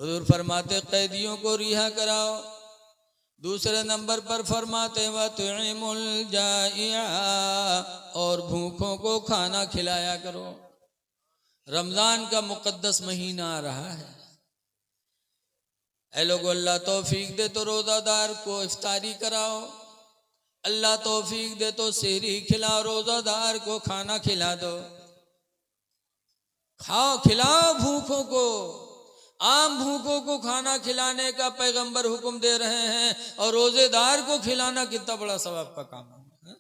हुजूर फरमाते कैदियों को रिहा कराओ। दूसरे नंबर पर फरमाते वतुइमुल जाइआ, और भूखों को खाना खिलाया करो। रमजान का मुकद्दस महीना आ रहा है। ऐ लोगो, अल्लाह तौफीक दे तो रोजादार को इफ्तारी कराओ, अल्लाह तौफीक दे तो सेहरी खिलाओ, रोजादार को खाना खिला दो। खाओ खिलाओ भूखों को। आम भूखों को खाना खिलाने का पैगंबर हुक्म दे रहे हैं, और रोजेदार को खिलाना कितना बड़ा सवाब का काम है।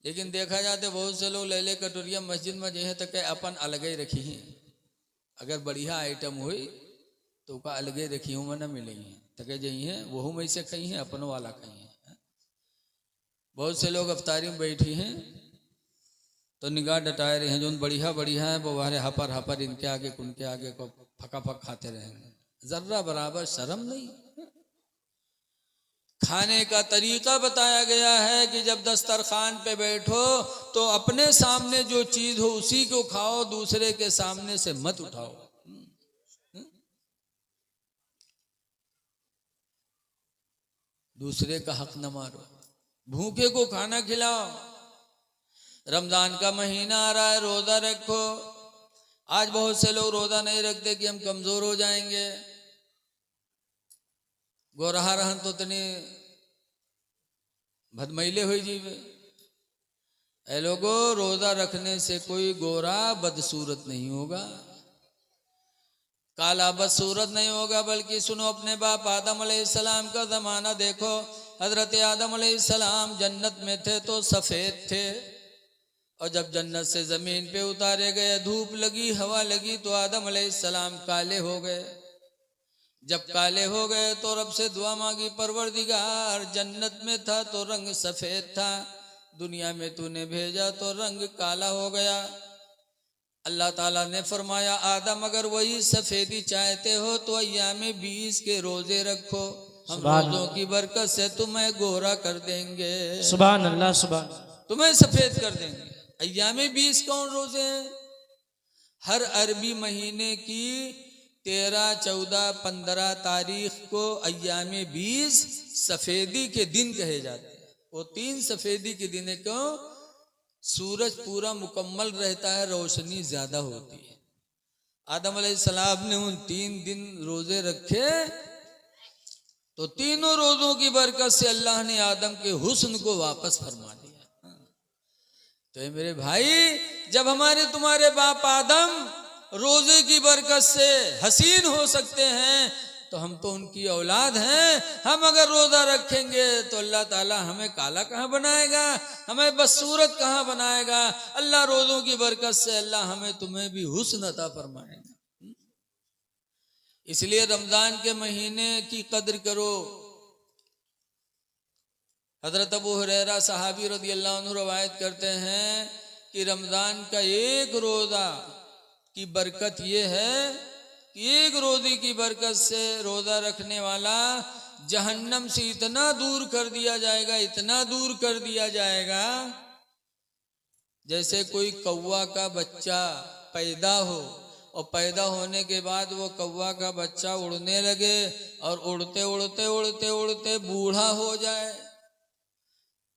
लेकिन देखा जाते बहुत से लोग ले कटोरिया मस्जिद में जो है तक अपन अलग ही रखी हैं। अगर बढ़िया आइटम हुई तो का अलग ही रखी हूँ, न मिलेंगे तके जही है वह में से कहीं है, अपनों वाला कहीं है। बहुत से लोग अफ्तारी में बैठी हैं तो निगाह डटाए रहे हैं, जो बढ़िया बढ़िया है वो वाले हपर हपर इनके आगे उनके आगे को फका फक खाते रहेंगे। जर्रा बराबर शर्म नहीं। खाने का तरीका बताया गया है कि जब दस्तरखान पे बैठो तो अपने सामने जो चीज हो उसी को खाओ, दूसरे के सामने से मत उठाओ। दूसरे का हक न मारो, भूखे को खाना खिलाओ। रमजान का महीना आ रहा है, रोजा रखो। आज बहुत से लोग रोजा नहीं रखते कि हम कमजोर हो जाएंगे। गोरहा रहन तो तनी भदमैले हो जीवे। ऐ लोगो, रोजा रखने से कोई गोरा बदसूरत नहीं होगा, काला बदसूरत नहीं होगा। बल्कि सुनो, अपने बाप आदम अलैहिस्सलाम का जमाना देखो। हजरत आदम अलैहिस्सलाम जन्नत में थे तो सफेद थे, और जब जन्नत से जमीन पे उतारे गए, धूप लगी हवा लगी तो आदम अलैहिस्सलाम काले हो गए। जब काले हो गए तो रब से दुआ मांगी, परवरदिगार जन्नत में था तो रंग सफेद था, दुनिया में तूने भेजा तो रंग काला हो गया। अल्लाह ताला ने फरमाया, आदम अगर वही सफेदी चाहते हो तो अय्यामे 20 के रोजे रखो, हम रोजों की बरकत से तुम्हें गोरा कर देंगे। सुभान अल्लाह, सुभान, तुम्हें सफेद कर देंगे। अय्यामे 20 कौन रोजे हैं? हर अरबी महीने की 13, 14, 15 तारीख को अय्यामे 20 सफेदी के दिन कहे जाते हैं। वो 3 सफेदी के दिन है। क्यों? सूरज पूरा मुकम्मल रहता है, रोशनी ज्यादा होती है। आदम अलैहिस्सलाम ने उन 3 दिन रोजे रखे तो तीनों रोजों की बरकत से अल्लाह ने आदम के हुस्न को वापस फरमा दिया। तो मेरे भाई, जब हमारे तुम्हारे बाप आदम रोजे की बरकत से हसीन हो सकते हैं तो हम तो उनकी औलाद हैं। हम अगर रोजा रखेंगे तो अल्लाह ताला हमें काला कहाँ बनाएगा, हमें बदसूरत कहाँ बनाएगा। अल्लाह रोजों की बरकत से अल्लाह हमें तुम्हें भी हुस्न अता फरमाएगा। इसलिए रमजान के महीने की कद्र करो। हजरत अबू हुरैरा सहाबी रज़ी अल्लाह अन्हु रवायत करते हैं कि रमजान का एक रोजा की बरकत ये है कि एक रोजे की बरकत से रोजा रखने वाला जहन्नम से इतना दूर कर दिया जाएगा, इतना दूर कर दिया जाएगा, जैसे कोई कौवा का बच्चा पैदा हो और पैदा होने के बाद वो कौवा का बच्चा उड़ने लगे और उड़ते उड़ते उड़ते उड़ते बूढ़ा हो जाए।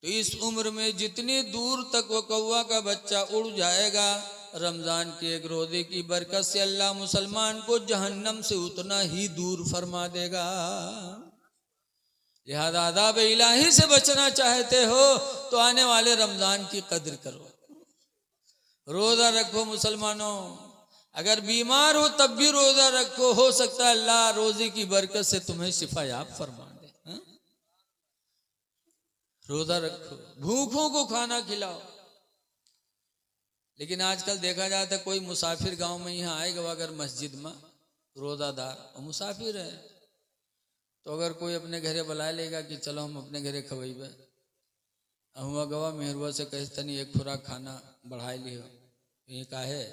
तो इस उम्र में जितनी दूर तक वो कौवा का बच्चा उड़ जाएगा, रमजान के एक रोजे की बरकत से अल्लाह मुसलमान को जहन्नम से उतना ही दूर फरमा देगा। लिहाजा आदाब इलाही से बचना चाहते हो तो आने वाले रमजान की कद्र करो, रोजा रखो। मुसलमानों, अगर बीमार हो तब भी रोजा रखो, हो सकता है अल्लाह रोजे की बरकत से तुम्हें शिफायाब फरमा दे। रोजा रखो, भूखों को खाना खिलाओ। लेकिन आजकल देखा जाता है कोई मुसाफिर गांव में यहाँ आएगा अगर मस्जिद में रोजादार और मुसाफिर है तो अगर कोई अपने घरे बुला लेगा कि चलो हम अपने घरे खवेबे, हुआ गवा मेहरुआ से कहे तनी एक खुराक खाना बढ़ाई लियो, ये का है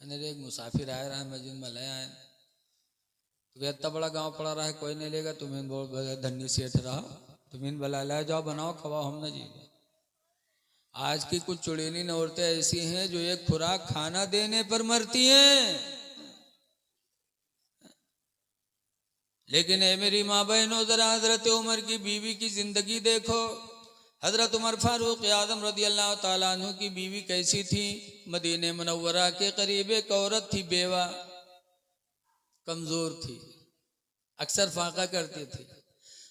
अरे एक मुसाफिर आए रहा है मस्जिद में ले आए तो इतना बड़ा गांव पड़ा रहा है कोई नहीं लेगा, तुम्हें बहुत धन्य सेठ रहा, तुम्हें बुला लाया, जाओ बनाओ खवाओ, हम न जी। आज की कुछ चुड़ैनी औरतें ऐसी हैं जो एक खुराक खाना देने पर मरती हैं। लेकिन ए मेरी माँ बहनों, जरा हजरत उमर की बीवी की जिंदगी देखो। हजरत उमर फारूक आजम रदी अल्लाह ताला अन्हु की बीवी कैसी थी? मदीने मुनव्वरा के करीब एक औरत थी, बेवा, कमजोर थी, अक्सर फाका करती थी।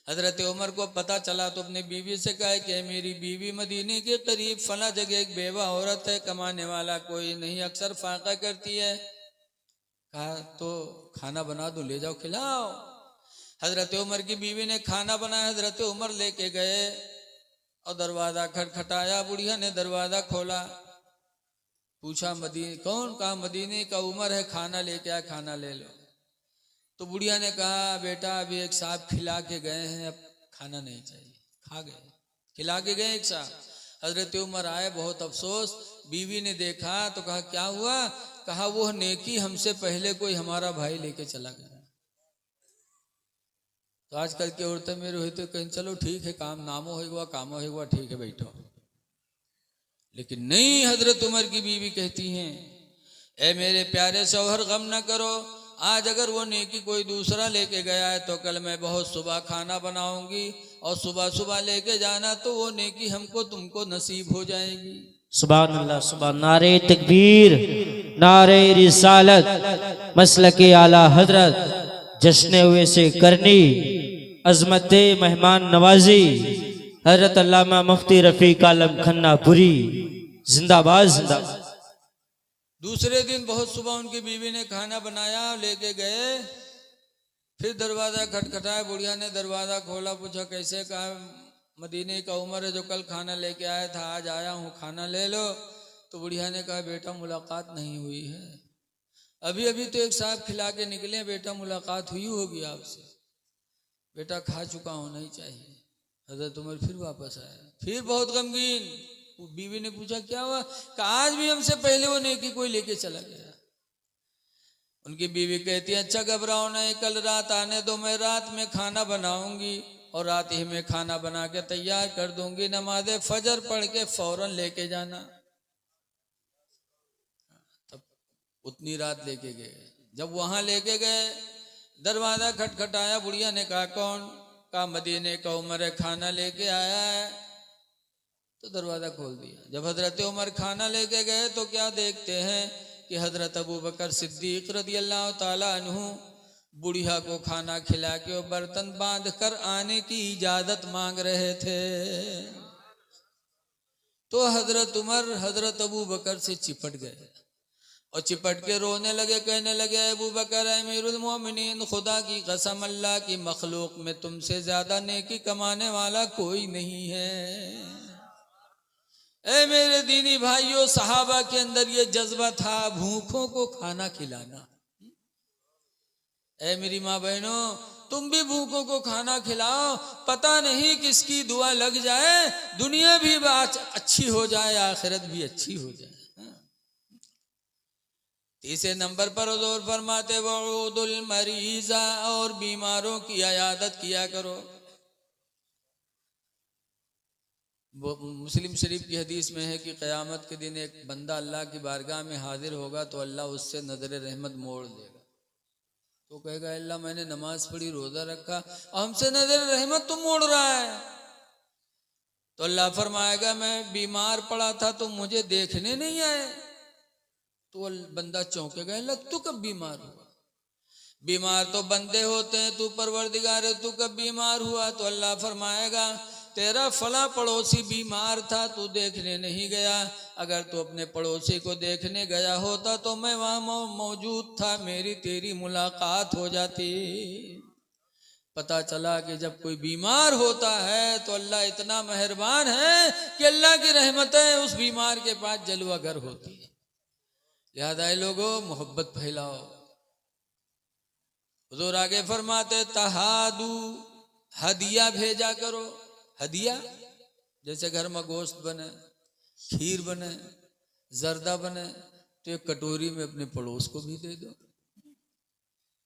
हजरत उमर को पता चला तो अपनी बीवी से कहा कि मेरी बीवी मदीने के करीब फला जगह एक बेवा औरत है, कमाने वाला कोई नहीं, अक्सर फाका करती है। कहा तो खाना बना दो, ले जाओ खिलाओ। हजरत उमर की बीवी ने खाना बनाया, हजरत उमर लेके गए और दरवाजा खटखटाया। बुढ़िया ने दरवाजा खोला, पूछा मदीने कौन? कहा मदीने का उमर है, खाना लेके आया, खाना ले लो। तो बुढ़िया ने कहा बेटा अभी एक साहब खिला के गए हैं, अब खाना नहीं चाहिए। खा गए, खिला के गए एक साहब। हजरत उमर आए, बहुत अफसोस। बीवी ने देखा तो कहा क्या हुआ? कहा वो नेकी हमसे पहले कोई हमारा भाई लेके चला गया। तो आजकल की औरतें मेरे हुई तो कहीं चलो ठीक है, काम नामो होगा, कामो होगा, ठीक है बैठो। लेकिन नहीं, हजरत उमर की बीवी कहती हैं ए मेरे प्यारे शौहर, गम न करो, आज अगर वो नेकी कोई दूसरा लेके गया है तो कल मैं बहुत सुबह खाना बनाऊंगी और सुबह सुबह लेके जाना, तो वो नेकी हमको तुमको नसीब हो जाएगी। सुभान अल्लाह, सुभान। नारे तकबीर, नारे रिसालत, मसलके आला हजरत, जश्न हुए से करनी, अजमत मेहमान नवाजी, हजरत अल्लामा मुफ्ती रफीक आलम खन्नापुरी, जिंदाबाद जिंदाबाद। दूसरे दिन बहुत सुबह उनकी बीवी ने खाना बनाया, लेके गए। फिर दरवाजा खटखटाया, बुढ़िया ने दरवाजा खोला, पूछा कैसे? कहा मदीने का उमर है जो कल खाना लेके आया था, आज आया हूँ, खाना ले लो। तो बुढ़िया ने कहा बेटा मुलाकात नहीं हुई है, अभी अभी तो एक साहब खिला के निकले, बेटा मुलाकात हुई होगी आपसे। बेटा खा चुका होना ही चाहिए। हजरत उमर फिर वापस आया, फिर बहुत गमगीन। बीवी ने पूछा क्या हुआ? कहा आज भी हमसे पहले वो नेकी कोई लेके चला गया। उनकी बीवी कहती है अच्छा घबराओ नहीं, कल रात आने दो, मैं रात में खाना बनाऊंगी और रात ही में खाना बना के तैयार कर दूंगी, नमाज फजर पढ़ के फौरन लेके जाना। तब उतनी रात लेके गए। जब वहां लेके गए, दरवाजा खटखटाया, बुढ़िया ने कहा कौन? कहा मदीने का उमर है, खाना लेके आया है। तो दरवाजा खोल दिया। जब हजरत उमर खाना लेके गए तो क्या देखते हैं कि हजरत अबू बकर सिद्दीक रदी अल्लाह ताला अन्हु बुढ़िया को खाना खिला के और बर्तन बांध कर आने की इजाजत मांग रहे थे। तो हजरत उमर हजरत अबू बकर से चिपट गए और चिपट के रोने लगे, कहने लगे अबू बकर अमीरुल मोमिनीन, खुदा की कसम, अल्लाह की मखलूक में तुमसे ज्यादा नेकी कमाने वाला कोई नहीं है। ए मेरे दीनी भाइयों, सहाबा के अंदर ये जज्बा था भूखों को खाना खिलाना। ए मेरी माँ बहनों, तुम भी भूखों को खाना खिलाओ, पता नहीं किसकी दुआ लग जाए, दुनिया भी अच्छी हो जाए, आखिरत भी अच्छी हो जाए। तीसरे नंबर पर हुजूर फरमाते वऊदुल मरीजा, और बीमारों की इयादत किया करो। मुस्लिम शरीफ की हदीस में है कि क़यामत के दिन एक बंदा अल्लाह की बारगाह में हाजिर होगा तो अल्लाह उससे नजर रहमत मोड़ देगा। तो कहेगा अल्लाह मैंने नमाज पढ़ी, रोजा रखा, हमसे नजर रहमत तुम मोड़ रहा है। तो अल्लाह फरमाएगा मैं बीमार पड़ा था तो मुझे देखने नहीं आए। तो बंदा चौंकेगा, अल्लाह तू कब बीमार हुआ? बीमार तो बंदे होते हैं, तू परवरदिगार है, तू कब बीमार हुआ? तो अल्लाह फरमाएगा तेरा फला पड़ोसी बीमार था, तू देखने नहीं गया, अगर तू अपने पड़ोसी को देखने गया होता तो मैं वहां मौजूद था, मेरी तेरी मुलाकात हो जाती। पता चला कि जब कोई बीमार होता है तो अल्लाह इतना मेहरबान है कि अल्लाह की रहमतें उस बीमार के पास जलवागर होती है। लिहाजा लोगों मोहब्बत फैलाओ। हुजूर आगे फरमाते तहादू, हदिया भेजा करो। हदिया जैसे घर में गोश्त बने, खीर बने, जर्दा बने, तो एक कटोरी में अपने पड़ोस को भी दे दो,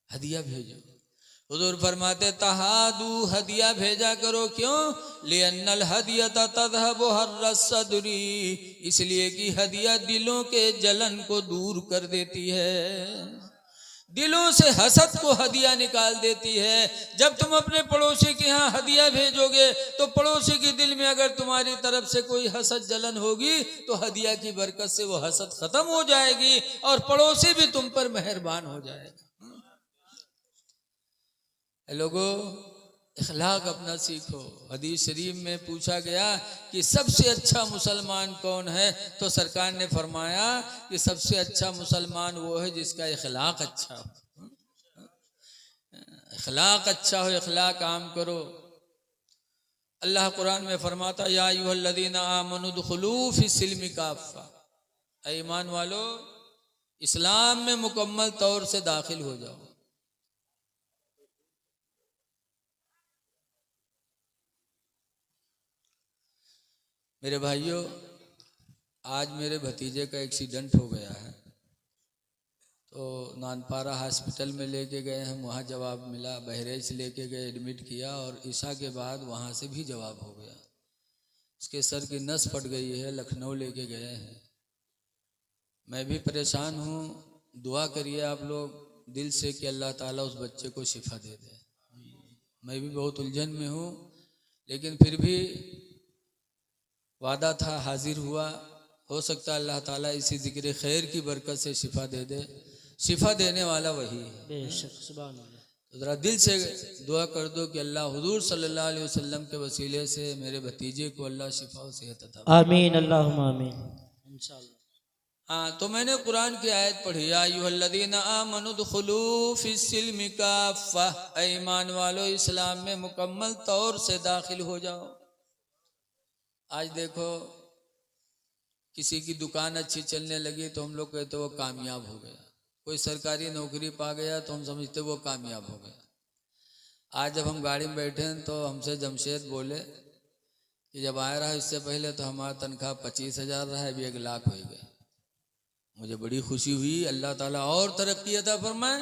हदिया भेजो। हुजूर फरमाते तहादू, हदिया भेजा करो। क्यों? लिअन्नल हदियता तज़हबु हर्रसदरी, इसलिए कि हदिया दिलों के जलन को दूर कर देती है। दिलों से हसद को हदिया निकाल देती है। जब तुम अपने पड़ोसी के यहाँ हदिया भेजोगे तो पड़ोसी के दिल में अगर तुम्हारी तरफ से कोई हसद जलन होगी तो हदिया की बरकत से वो हसद खत्म हो जाएगी और पड़ोसी भी तुम पर मेहरबान हो जाएगा। लोगों, इखलाक अपना सीखो। हदीस शरीफ में पूछा गया कि सबसे अच्छा मुसलमान कौन है, तो सरकार ने फरमाया कि सबसे अच्छा मुसलमान वो है जिसका इखलाक अच्छा हो। इखलाक अच्छा हो, इखलाक आम करो। अल्लाह कुरान में फरमाता या अय्युहल्लज़ीना आमनू दुखुलू फिस्सिल्मि काफ़ा, ऐ ईमान वालो इस्लाम में मुकम्मल तौर से दाखिल हो जाओ। मेरे भाइयों, आज मेरे भतीजे का एक्सीडेंट हो गया है, तो नानपारा हॉस्पिटल में लेके गए हम, वहाँ जवाब मिला। बहरेज लेके गए, एडमिट किया और ईसा के बाद वहाँ से भी जवाब हो गया। इसके सर की नस फट गई है, लखनऊ लेके गए हैं। मैं भी परेशान हूँ, दुआ करिए आप लोग दिल से कि अल्लाह ताला उस बच्चे को शिफा दे दे। मैं भी बहुत उलझन में हूँ, लेकिन फिर भी वादा था, हाजिर हुआ। हो सकता है अल्लाह ताला इसी जिक्र खैर की बरकत से शिफा दे दे। शिफा देने वाला वही है, बेशक। सुभान अल्लाह। तो ज़रा दिल से दुआ कर दो कि अल्लाह हुजूर सल्लल्लाहु अलैहि वसल्लम के वसीले से मेरे भतीजे को अल्लाह शिफा और सेहत अता फरमाए। आमीन अल्लाहुम्मा आमीन इंशाअल्लाह। हाँ, तो मैंने कुरान की आयत पढ़ी, या अय्युहल्लज़ीना आमनू दुखुलू फिस्सिल्मि काफ़ा, ऐ ईमान वालो इस्लाम में मुकम्मल तौर से दाखिल हो जाओ। आज देखो, किसी की दुकान अच्छी चलने लगी तो हम लोग कहते वो कामयाब हो गया। कोई सरकारी नौकरी पा गया तो हम समझते वो कामयाब हो गया। आज जब हम गाड़ी में बैठे हैं तो हमसे जमशेद बोले कि जब आया रहा इससे पहले तो हमारा तनख्वाह 25,000 रहा, अभी 1 लाख हो गया। मुझे बड़ी खुशी हुई, अल्लाह ताला और तरक्की अता फरमाए।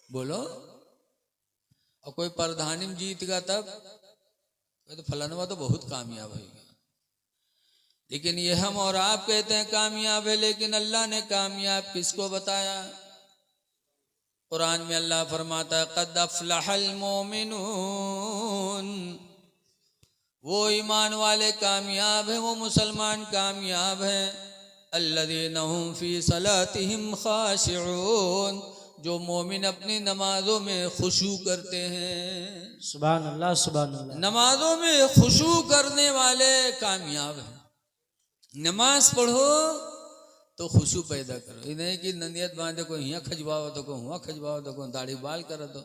बोलो, और कोई प्रधानी में जीत गया तब तो फलाना तो बहुत कामयाब है। लेकिन ये हम और आप कहते हैं कामयाब है, लेकिन अल्लाह ने कामयाब किसको बताया? कुरान में अल्लाह फरमाता है क़द अफ़लहल मोमिनून, वो ईमान वाले कामयाब हैं, वो मुसलमान कामयाब हैं। अल्लज़ीना हुम फ़ी सलातिहिम ख़ाशिऊन, जो मोमिन अपनी नमाजों में खुशू करते हैं। सुभान अल्लाह सुभान अल्लाह। नमाजों में खुशू करने वाले कामयाब हैं। नमाज पढ़ो तो खुशू पैदा करो, ये नहीं कि ननियत बांधे को यहाँ खजवाओ तो को हुआ खजवाओ तो को दाढ़ी बाल कर दो।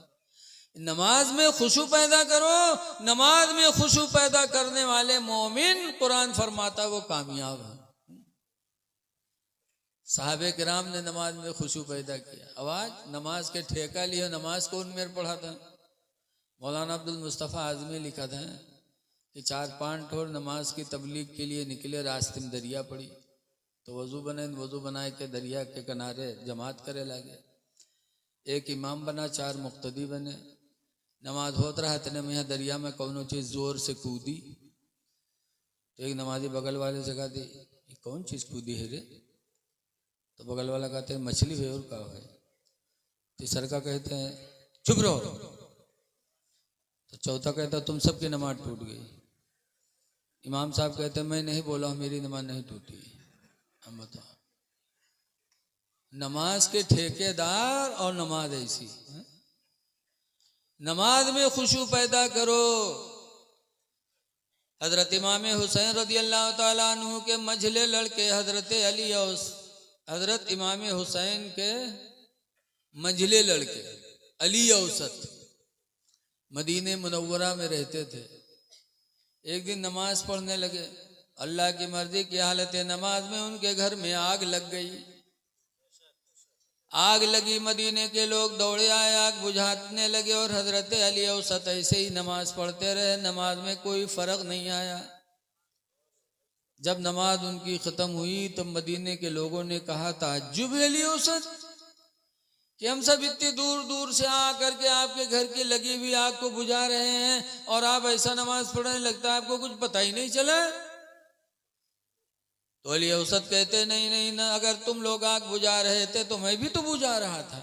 नमाज में खुशू पैदा करो। नमाज में खुशू पैदा करने वाले मोमिन, कुरान फरमाता वो कामयाब है। साहबे किराम ने नमाज में खुशू पैदा किया। अब आज नमाज के ठेका लिए, नमाज कौन मेरे पढ़ाता? मौलाना अब्दुल मुस्तफ़ा आज़मी लिखा था कि 4-5 ठोर नमाज की तबलीग के लिए निकले, रास्ते में दरिया पड़ी तो वज़ू बनाए के दरिया के किनारे जमात करे लगे। एक इमाम बना, 4 मुक्तदी बने। नमाज होत रहा, इतने में यहाँ दरिया में कौनो चीज़ ज़ोर से कूदी तो एक नमाजी बगल वाले से कहती ये कौन चीज़ कूदी है रे? तो बगल वाला कहते हैं मछली है और का है। तीसरा का कहते हैं चुप रहो। तो चौथा कहता तुम सबकी नमाज टूट गई। इमाम साहब कहते हैं मैं नहीं बोला, मेरी नमाज नहीं टूटी। हम बताओ, नमाज के ठेकेदार और नमाज ऐसी है? नमाज में खुशू पैदा करो। हजरत इमाम हुसैन रज़ी अल्लाह ताला अन्हु के मझले लड़के हजरत अली और हजरत इमाम हुसैन के मझले लड़के अली औसत मदीने मुनव्वरा में रहते थे। एक दिन नमाज पढ़ने लगे, अल्लाह की मर्जी की हालत नमाज में उनके घर में आग लग गई। आग लगी, मदीने के लोग दौड़े आए, आग बुझाने लगे और हजरत अली औसत ऐसे ही नमाज पढ़ते रहे। नमाज में कोई फर्क नहीं आया। जब नमाज उनकी खत्म हुई तो मदीने के लोगों ने कहा ताज्जुब अली औसत कि हम सब इतनी दूर दूर से आकर के आपके घर की लगी हुई आग को बुझा रहे हैं और आप ऐसा नमाज पढ़ने लगता है, आपको कुछ पता ही नहीं चला। तो अली औसत कहते नहीं नहीं ना, अगर तुम लोग आग बुझा रहे थे तो मैं भी तो बुझा रहा था।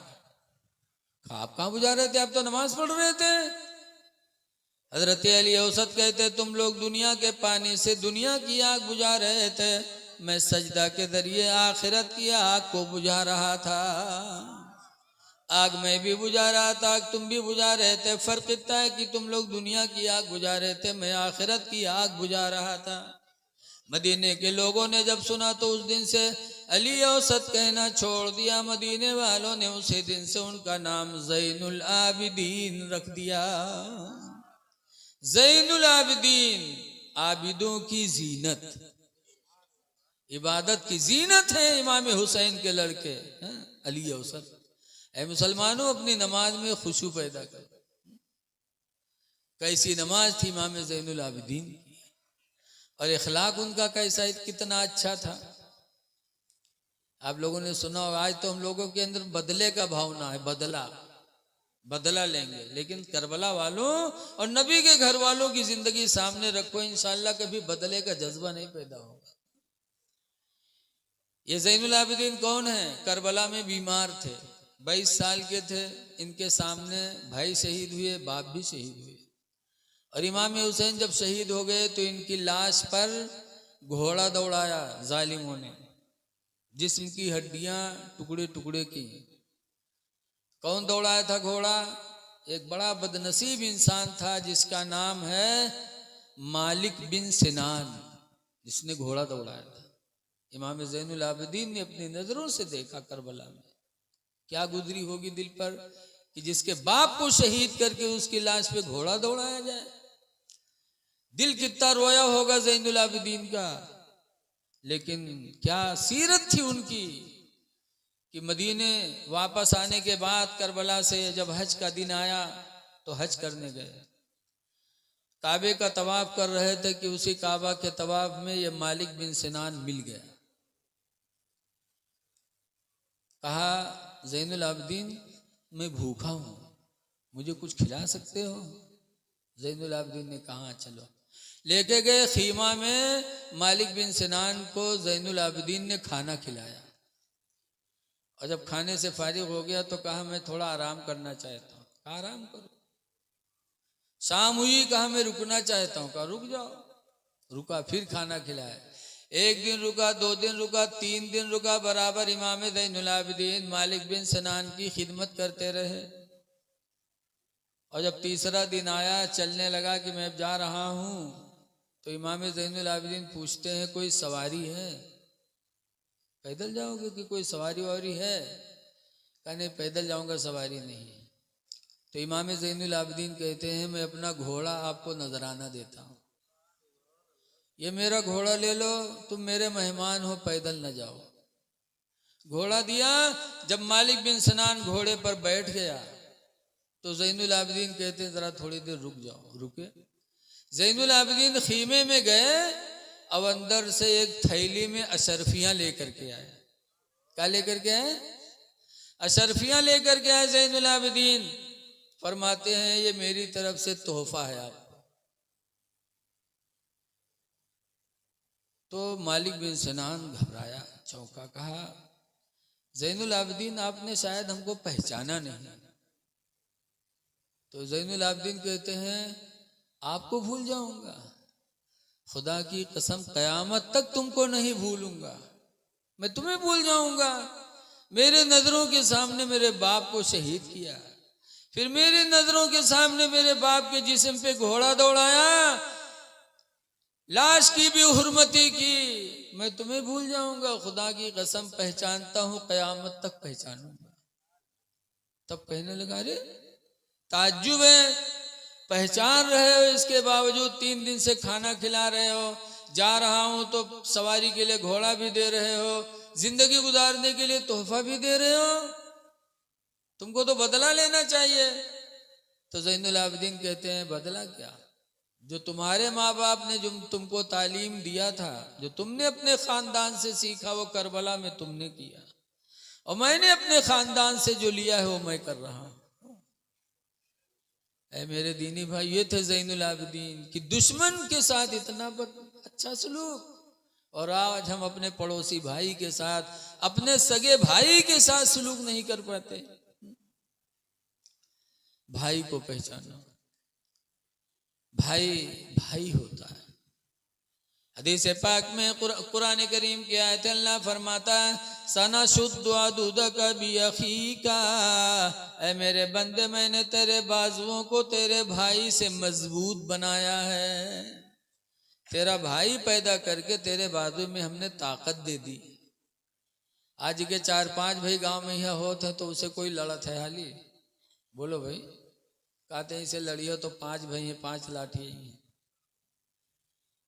आप कहाँ बुझा रहे थे, आप तो नमाज पढ़ रहे थे। हजरत अली औसत कहते तुम लोग दुनिया के पानी से दुनिया की आग बुझा रहे थे, मैं सजदा के जरिए आखिरत की आग को बुझा रहा था। आग मैं भी बुझा रहा था, आग तुम भी बुझा रहे थे। फर्क इतना है कि तुम लोग दुनिया की आग बुझा रहे थे, मैं आखिरत की आग बुझा रहा था। मदीने के लोगों ने जब सुना तो उस दिन से अली औसत कहना छोड़ दिया। मदीने वालों ने उसी दिन से उनका नाम ज़ैनुल आबिदीन रख दिया। ज़ैनुल आबिदीन, आबिदों की जीनत, इबादत की जीनत है इमाम हुसैन के लड़के अली औसत। ऐ मुसलमानों, अपनी नमाज में खुशू पैदा कर। कैसी नमाज थी इमाम ज़ैनुल आबिदीन की, और इखलाक उनका कैसा, कितना अच्छा था। आप लोगों ने सुना होगा, आज तो हम लोगों के अंदर बदले का भावना है, बदला लेंगे। लेकिन करबला वालों और नबी के घर वालों की जिंदगी सामने रखो, इंशाअल्लाह कभी बदले का जज्बा नहीं पैदा होगा। ये ज़ैनुल आबिदीन कौन है? करबला में बीमार थे, 22 साल के थे। इनके सामने भाई शहीद हुए, बाप भी शहीद हुए। और इमाम हुसैन जब शहीद हो गए तो इनकी लाश पर घोड़ा दौड़ाया जालिमों ने, जिस्म की हड्डियां टुकड़े टुकड़े की। कौन दौड़ाया था घोड़ा? एक बड़ा बदनसीब इंसान था जिसका नाम है मालिक बिन सिनान, जिसने घोड़ा दौड़ाया था। इमाम ज़ैनुल आबिदीन ने अपनी नजरों से देखा करबला में, क्या गुजरी होगी दिल पर कि जिसके बाप को शहीद करके उसकी लाश पे घोड़ा दौड़ाया जाए। दिल कितना रोया होगा ज़ैनुल आबिदीन का। लेकिन क्या सीरत थी उनकी कि मदीने वापस आने के बाद करबला से जब हज का दिन आया तो हज करने गए। काबे का तवाफ कर रहे थे कि उसी काबा के तवाफ में ये मालिक बिन सिनान मिल गया। कहा, ज़ैनुल आबिदीन मैं भूखा हूं, मुझे कुछ खिला सकते हो? ज़ैनुल आबिदीन ने कहा चलो। लेके गए खीमा में, मालिक बिन सिनान को ज़ैनुल आबिदीन ने खाना खिलाया। और जब खाने से फारिग हो गया तो कहा मैं थोड़ा आराम करना चाहता हूँ। कहा आराम करो। शाम हुई, कहा मैं रुकना चाहता हूँ। कहा रुक जाओ। रुका, फिर खाना खिलाया। एक दिन रुका, 2 दिन रुका, 3 दिन रुका, बराबर इमाम ज़ैनुल आबिदीन मालिक बिन सिनान की खिदमत करते रहे। और जब तीसरा दिन आया, चलने लगा कि मैं अब जा रहा हूँ, तो इमाम ज़ैनुल आबिदीन पूछते हैं कोई सवारी है? पैदल जाओगे कि कोई सवारी वारी है? कहा नहीं, पैदल जाऊंगा, सवारी नहीं। तो इमाम ज़ैनुल आबिदीन कहते हैं मैं अपना घोड़ा आपको नजराना देता हूँ, ये मेरा घोड़ा ले लो, तुम मेरे मेहमान हो, पैदल न जाओ। घोड़ा दिया। जब मालिक बिन सिनान घोड़े पर बैठ गया तो ज़ैनुल आबिदीन कहते हैं जरा थोड़ी देर रुक जाओ। रुके। ज़ैनुल आबिदीन खीमे में गए, अब अंदर से एक थैली में अशरफियां लेकर के आए। क्या लेकर के आए? अशरफियां लेकर के आए ज़ैनुल आबिदीन। फरमाते हैं ये मेरी तरफ से तोहफा है आपको। तो मालिक बिन सिनान घबराया, चौंका। कहा ज़ैनुल आबिदीन आपने शायद हमको पहचाना नहीं। तो ज़ैनुल आबिदीन कहते हैं आपको भूल जाऊंगा? खुदा की कसम कयामत तक तुमको नहीं भूलूंगा। मैं तुम्हें भूल जाऊंगा? मेरे नजरों के सामने मेरे बाप को शहीद किया, फिर मेरे नजरों के सामने मेरे बाप के जिस्म पे घोड़ा दौड़ाया, लाश की भी हुर्मती की। मैं तुम्हें भूल जाऊंगा? खुदा की कसम पहचानता हूं, कयामत तक पहचानूंगा। तब कहने लगा रे ताज्जुब है, पहचान रहे हो, इसके बावजूद 3 दिन से खाना खिला रहे हो, जा रहा हूं तो सवारी के लिए घोड़ा भी दे रहे हो, जिंदगी गुजारने के लिए तोहफा भी दे रहे हो, तुमको तो बदला लेना चाहिए। तो ज़ैनुल आबिदीन कहते हैं बदला क्या? जो तुम्हारे माँ बाप ने जो तुमको तालीम दिया था, जो तुमने अपने खानदान से सीखा, वो करबला में तुमने किया, और मैंने अपने खानदान से जो लिया है वो मैं कर रहा हूं। ऐ मेरे दीनी भाई, ये थे ज़ैनुल आबिदीन कि दुश्मन के साथ इतना अच्छा सलूक, और आज हम अपने पड़ोसी भाई के साथ, अपने सगे भाई के साथ सलूक नहीं कर पाते। भाई को पहचानो, भाई भाई होता है। हदीस पाक में कुरान करीम की आयत अल्लाह फरमाता है, सना शुद्ध कभी अखीका, ऐ मेरे बंदे मैंने तेरे बाजुओं को तेरे भाई से मजबूत बनाया है। तेरा भाई पैदा करके तेरे बाजू में हमने ताकत दे दी। आज के 4-5 भाई गांव में यह होते हैं तो उसे कोई लड़त है हाली? बोलो भाई, कहते हैं इसे लड़ियो तो 5 भाई हैं, 5 लाठी हैं।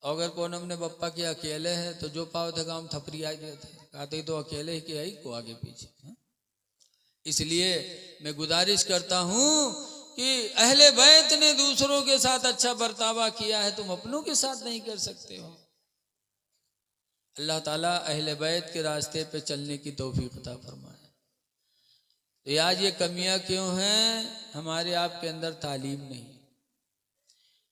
अगर कौन हमने बप्पा के अकेले है तो जो पाओ थे गांव थपरी आ गए थे, कहते तो अकेले ही के आई को आगे पीछे है? इसलिए मैं गुजारिश करता हूं कि अहले बैत ने दूसरों के साथ अच्छा बर्तावा किया है, तुम अपनों के साथ नहीं कर सकते हो। अल्लाह ताला अहले बैत के रास्ते पे चलने की तौफीक अता फरमाए। तो आज ये कमियां क्यों हैं? हमारे आपके अंदर तालीम नहीं।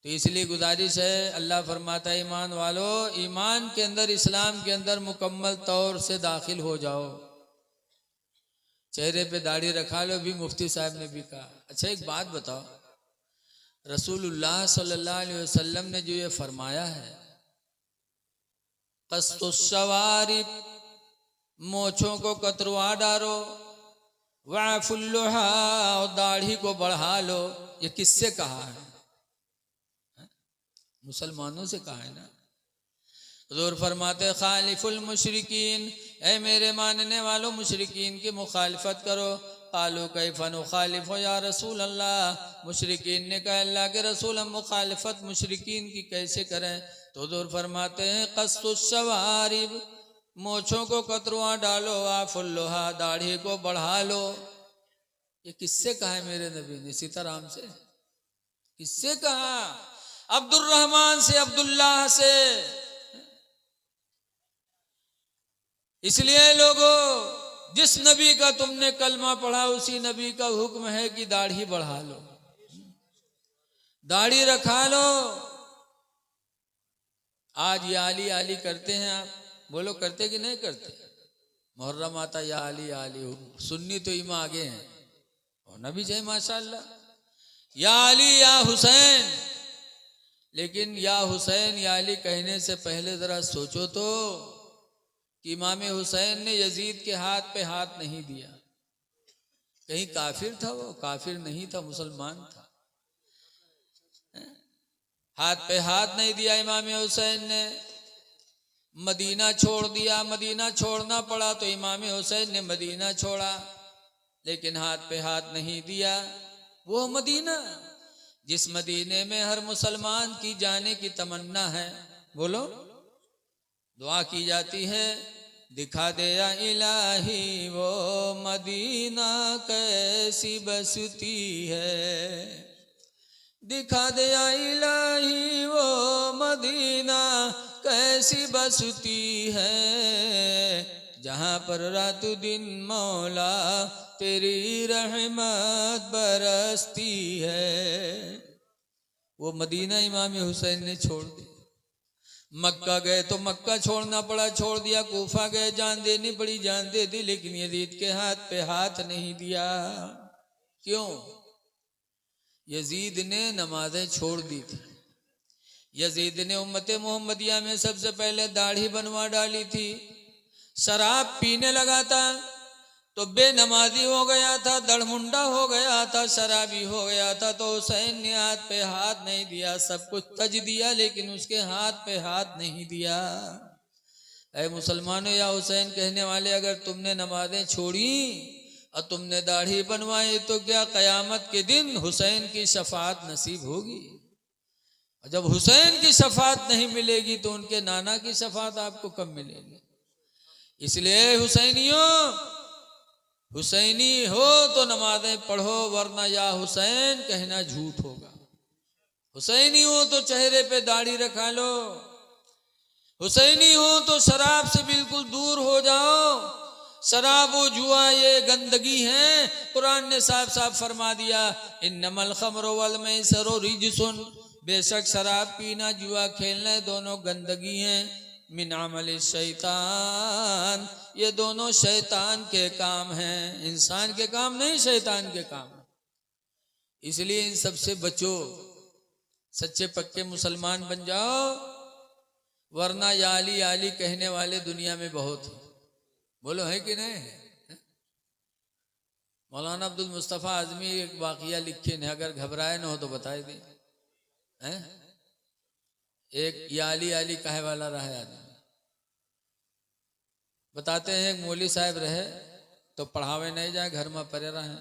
तो इसलिए गुजारिश है, अल्लाह फरमाता है ईमान वालो, ईमान के अंदर, इस्लाम के अंदर मुकम्मल तौर से दाखिल हो जाओ। चेहरे पे दाढ़ी रखा लो, भी मुफ्ती साहब ने भी कहा। अच्छा एक बात बताओ, रसूलुल्लाह सल्लल्लाहु अलैहि वसल्लम ने जो ये फरमाया है, कस्तुस्सवारिब, मोछों को कतरवा डालो, वाफुल्लुहा, और दाढ़ी को बढ़ा लो, ये किससे कहा है? मुसलमानों से कहा है ना। हुजूर फरमाते खालिफुल मुशरिकीन, ऐ मेरे मानने वालों मुशरिकीन की मुखालिफत करो। कालू कैफा नुखालिफु या रसूल अल्लाह, मुशरिकीन ने कहा अल्लाह के रसूल हम मुखालिफत मुशरिकीन की कैसे करें? तो हुजूर फरमाते हैं कस्तुस्सवारिब, मोछों को कतरवा डालो, वाफुल्लुहा, दाढ़ी को बढ़ा लो। ये किससे कहा है मेरे नबी ने? सीताराम से? किससे कहा? अब्दुर्रहमान से, अब्दुल्लाह से। इसलिए लोगों, जिस नबी का तुमने कलमा पढ़ा उसी नबी का हुक्म है कि दाढ़ी बढ़ा लो, दाढ़ी रखा लो। आज या अली आली करते हैं आप, बोलो करते कि नहीं करते? मुहर्रम आता या अली आली हो, सुन्नी तो इमा आगे हैं, होना भी चाहिए माशाअल्लाह, या अली या हुसैन। लेकिन या हुसैन या अली कहने से पहले जरा सोचो तो कि इमाम हुसैन ने यजीद के हाथ पे हाथ नहीं दिया। कहीं काफिर था वो? काफिर नहीं था, मुसलमान था। हाथ पे हाथ नहीं दिया इमाम हुसैन ने, मदीना छोड़ दिया। मदीना छोड़ना पड़ा तो इमाम हुसैन ने मदीना छोड़ा, लेकिन हाथ पे हाथ नहीं दिया। वो मदीना जिस मदीने में हर मुसलमान की जाने की तमन्ना है, बोलो, दुआ की जाती है, दिखा दे या इलाही वो मदीना कैसी बसती है, दिखा दे या इलाही वो मदीना कैसी बसती है, जहाँ पर रात दिन मौला तेरी रहमत बरसती है। वो मदीना इमाम हुसैन ने छोड़ दिया। मक्का गए तो मक्का छोड़ना पड़ा, छोड़ दिया। कूफा गए, जान देनी पड़ी, जान दे दी, लेकिन यजीद के हाथ पे हाथ नहीं दिया। क्यों? यजीद ने नमाजें छोड़ दी थी। यजीद ने उम्मत मोहम्मदिया में सबसे पहले दाढ़ी बनवा डाली थी। शराब पीने लगा था तो बेनमाजी हो गया था, दड़मुंडा हो गया था, शराबी हो गया था। तो हुसैन ने हाथ पे हाथ नहीं दिया, सब कुछ तज दिया, लेकिन उसके हाथ पे हाथ नहीं दिया। ऐ मुसलमानों, या हुसैन कहने वाले, अगर तुमने नमाजें छोड़ी और तुमने दाढ़ी बनवाई तो क्या कयामत के दिन हुसैन की शफाअत नसीब होगी? और जब हुसैन की शफाअत नहीं मिलेगी तो उनके नाना की शफाअत आपको कब मिलेगी? इसलिए हुसैनी हो तो नमाजें पढ़ो, वरना या हुसैन कहना झूठ होगा। हुसैनी हो तो चेहरे पे दाढ़ी रखा लो, हुसैनी हो तो शराब से बिल्कुल दूर हो जाओ। शराब व जुआ ये गंदगी है। कुरान ने साफ साफ फरमा दिया, इन्नमल खम्रु वल मैसरु रिजसुन, बेशक शराब पीना, जुआ खेलना दोनों गंदगी हैं। मिन अमल शैतान, ये दोनों शैतान के काम हैं, इंसान के काम नहीं, शैतान के काम। इसलिए इन सबसे बचो, सच्चे पक्के मुसलमान बन जाओ, वरना याली याली कहने वाले दुनिया में बहुत हैं। बोलो है कि नहीं है? मौलाना अब्दुल मुस्तफ़ा आजमी एक वाक़िया लिखे हैं, अगर घबराए न हो तो बताए दें। हैं? एक याली याली कहे वाला रहा आदमी, बताते हैं एक मौली साहब रहे तो पढ़ावे नहीं जाए, घर में पड़े रहे,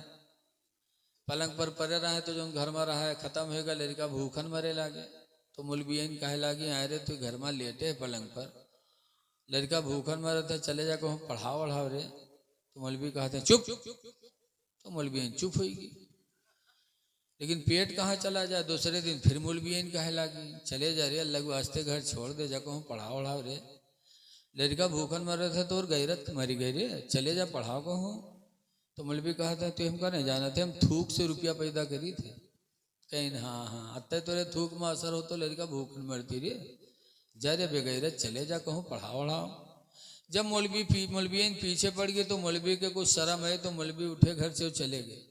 पलंग पर पड़े रहे, तो जो घर में रहा है खत्म होगा, लड़का भूखन मरे लागे, तो मौलवियन कहे लागे अरे तू घर में लेटे पलंग पर, लड़का भूखन मरे थे, चले जा कहूँ पढ़ाओ वढ़ाओ रे, तो मौलवी कहते हैं चुप, तो मौलवियन चुप होगी। लेकिन पेट कहाँ चला जाए, दूसरे दिन फिर मौलवियन कहे लागी चले जा रे अल्लाह वास्ते घर छोड़ दे, जा कहूँ पढ़ाओ वढ़ाओ रे, लड़का भूखन मर रहे थे तो और गैरत मरी गई रे, चले जा पढ़ाओ कहूँ, तो मौलवी कहा था तो हमका नहीं जाना थे, हम थूक से रुपया पैदा करी थे, कहीं हाँ हाँ अत्ते तोरे थूक में असर हो तो लड़का भूखन मरती रे, जा रे बेगैरत चले जा कहूँ पढ़ाओ वढ़ाओ। जब मौलवियन पीछे पड़ गए तो मौलवी के कुछ शर्म है, तो मौलवी उठे घर से चले गए।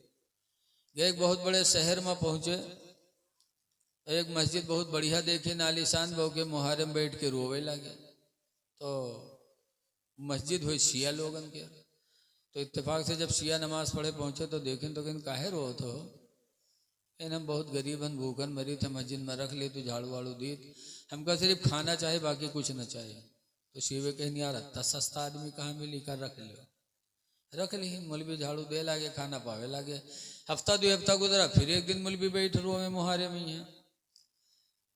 एक बहुत बड़े शहर में पहुंचे, एक मस्जिद बहुत बढ़िया देखे, नालिशान बहु के मुहारम बैठ के रोवे लगे, तो मस्जिद हुई शिया लोगन के, तो इत्तेफाक से जब शिया नमाज पढ़े पहुंचे तो देखें तो कहीं काहे रो तो इन हम बहुत गरीबन भूखन मरी थे, मस्जिद में रख ली तो झाड़ू वाड़ू दी, हमका सिर्फ खाना चाहिए बाकी कुछ न चाहिए। तो शिवे कहीं यार इतना सस्ता आदमी कहाँ मिली, कर रख लो, रख ली। मौलवी झाड़ू दे लागे, खाना पावे लागे, हफ्ता 2 हफ्ता गुजरा, फिर एक दिन मौलवी बैठ रो में मुहारे में है,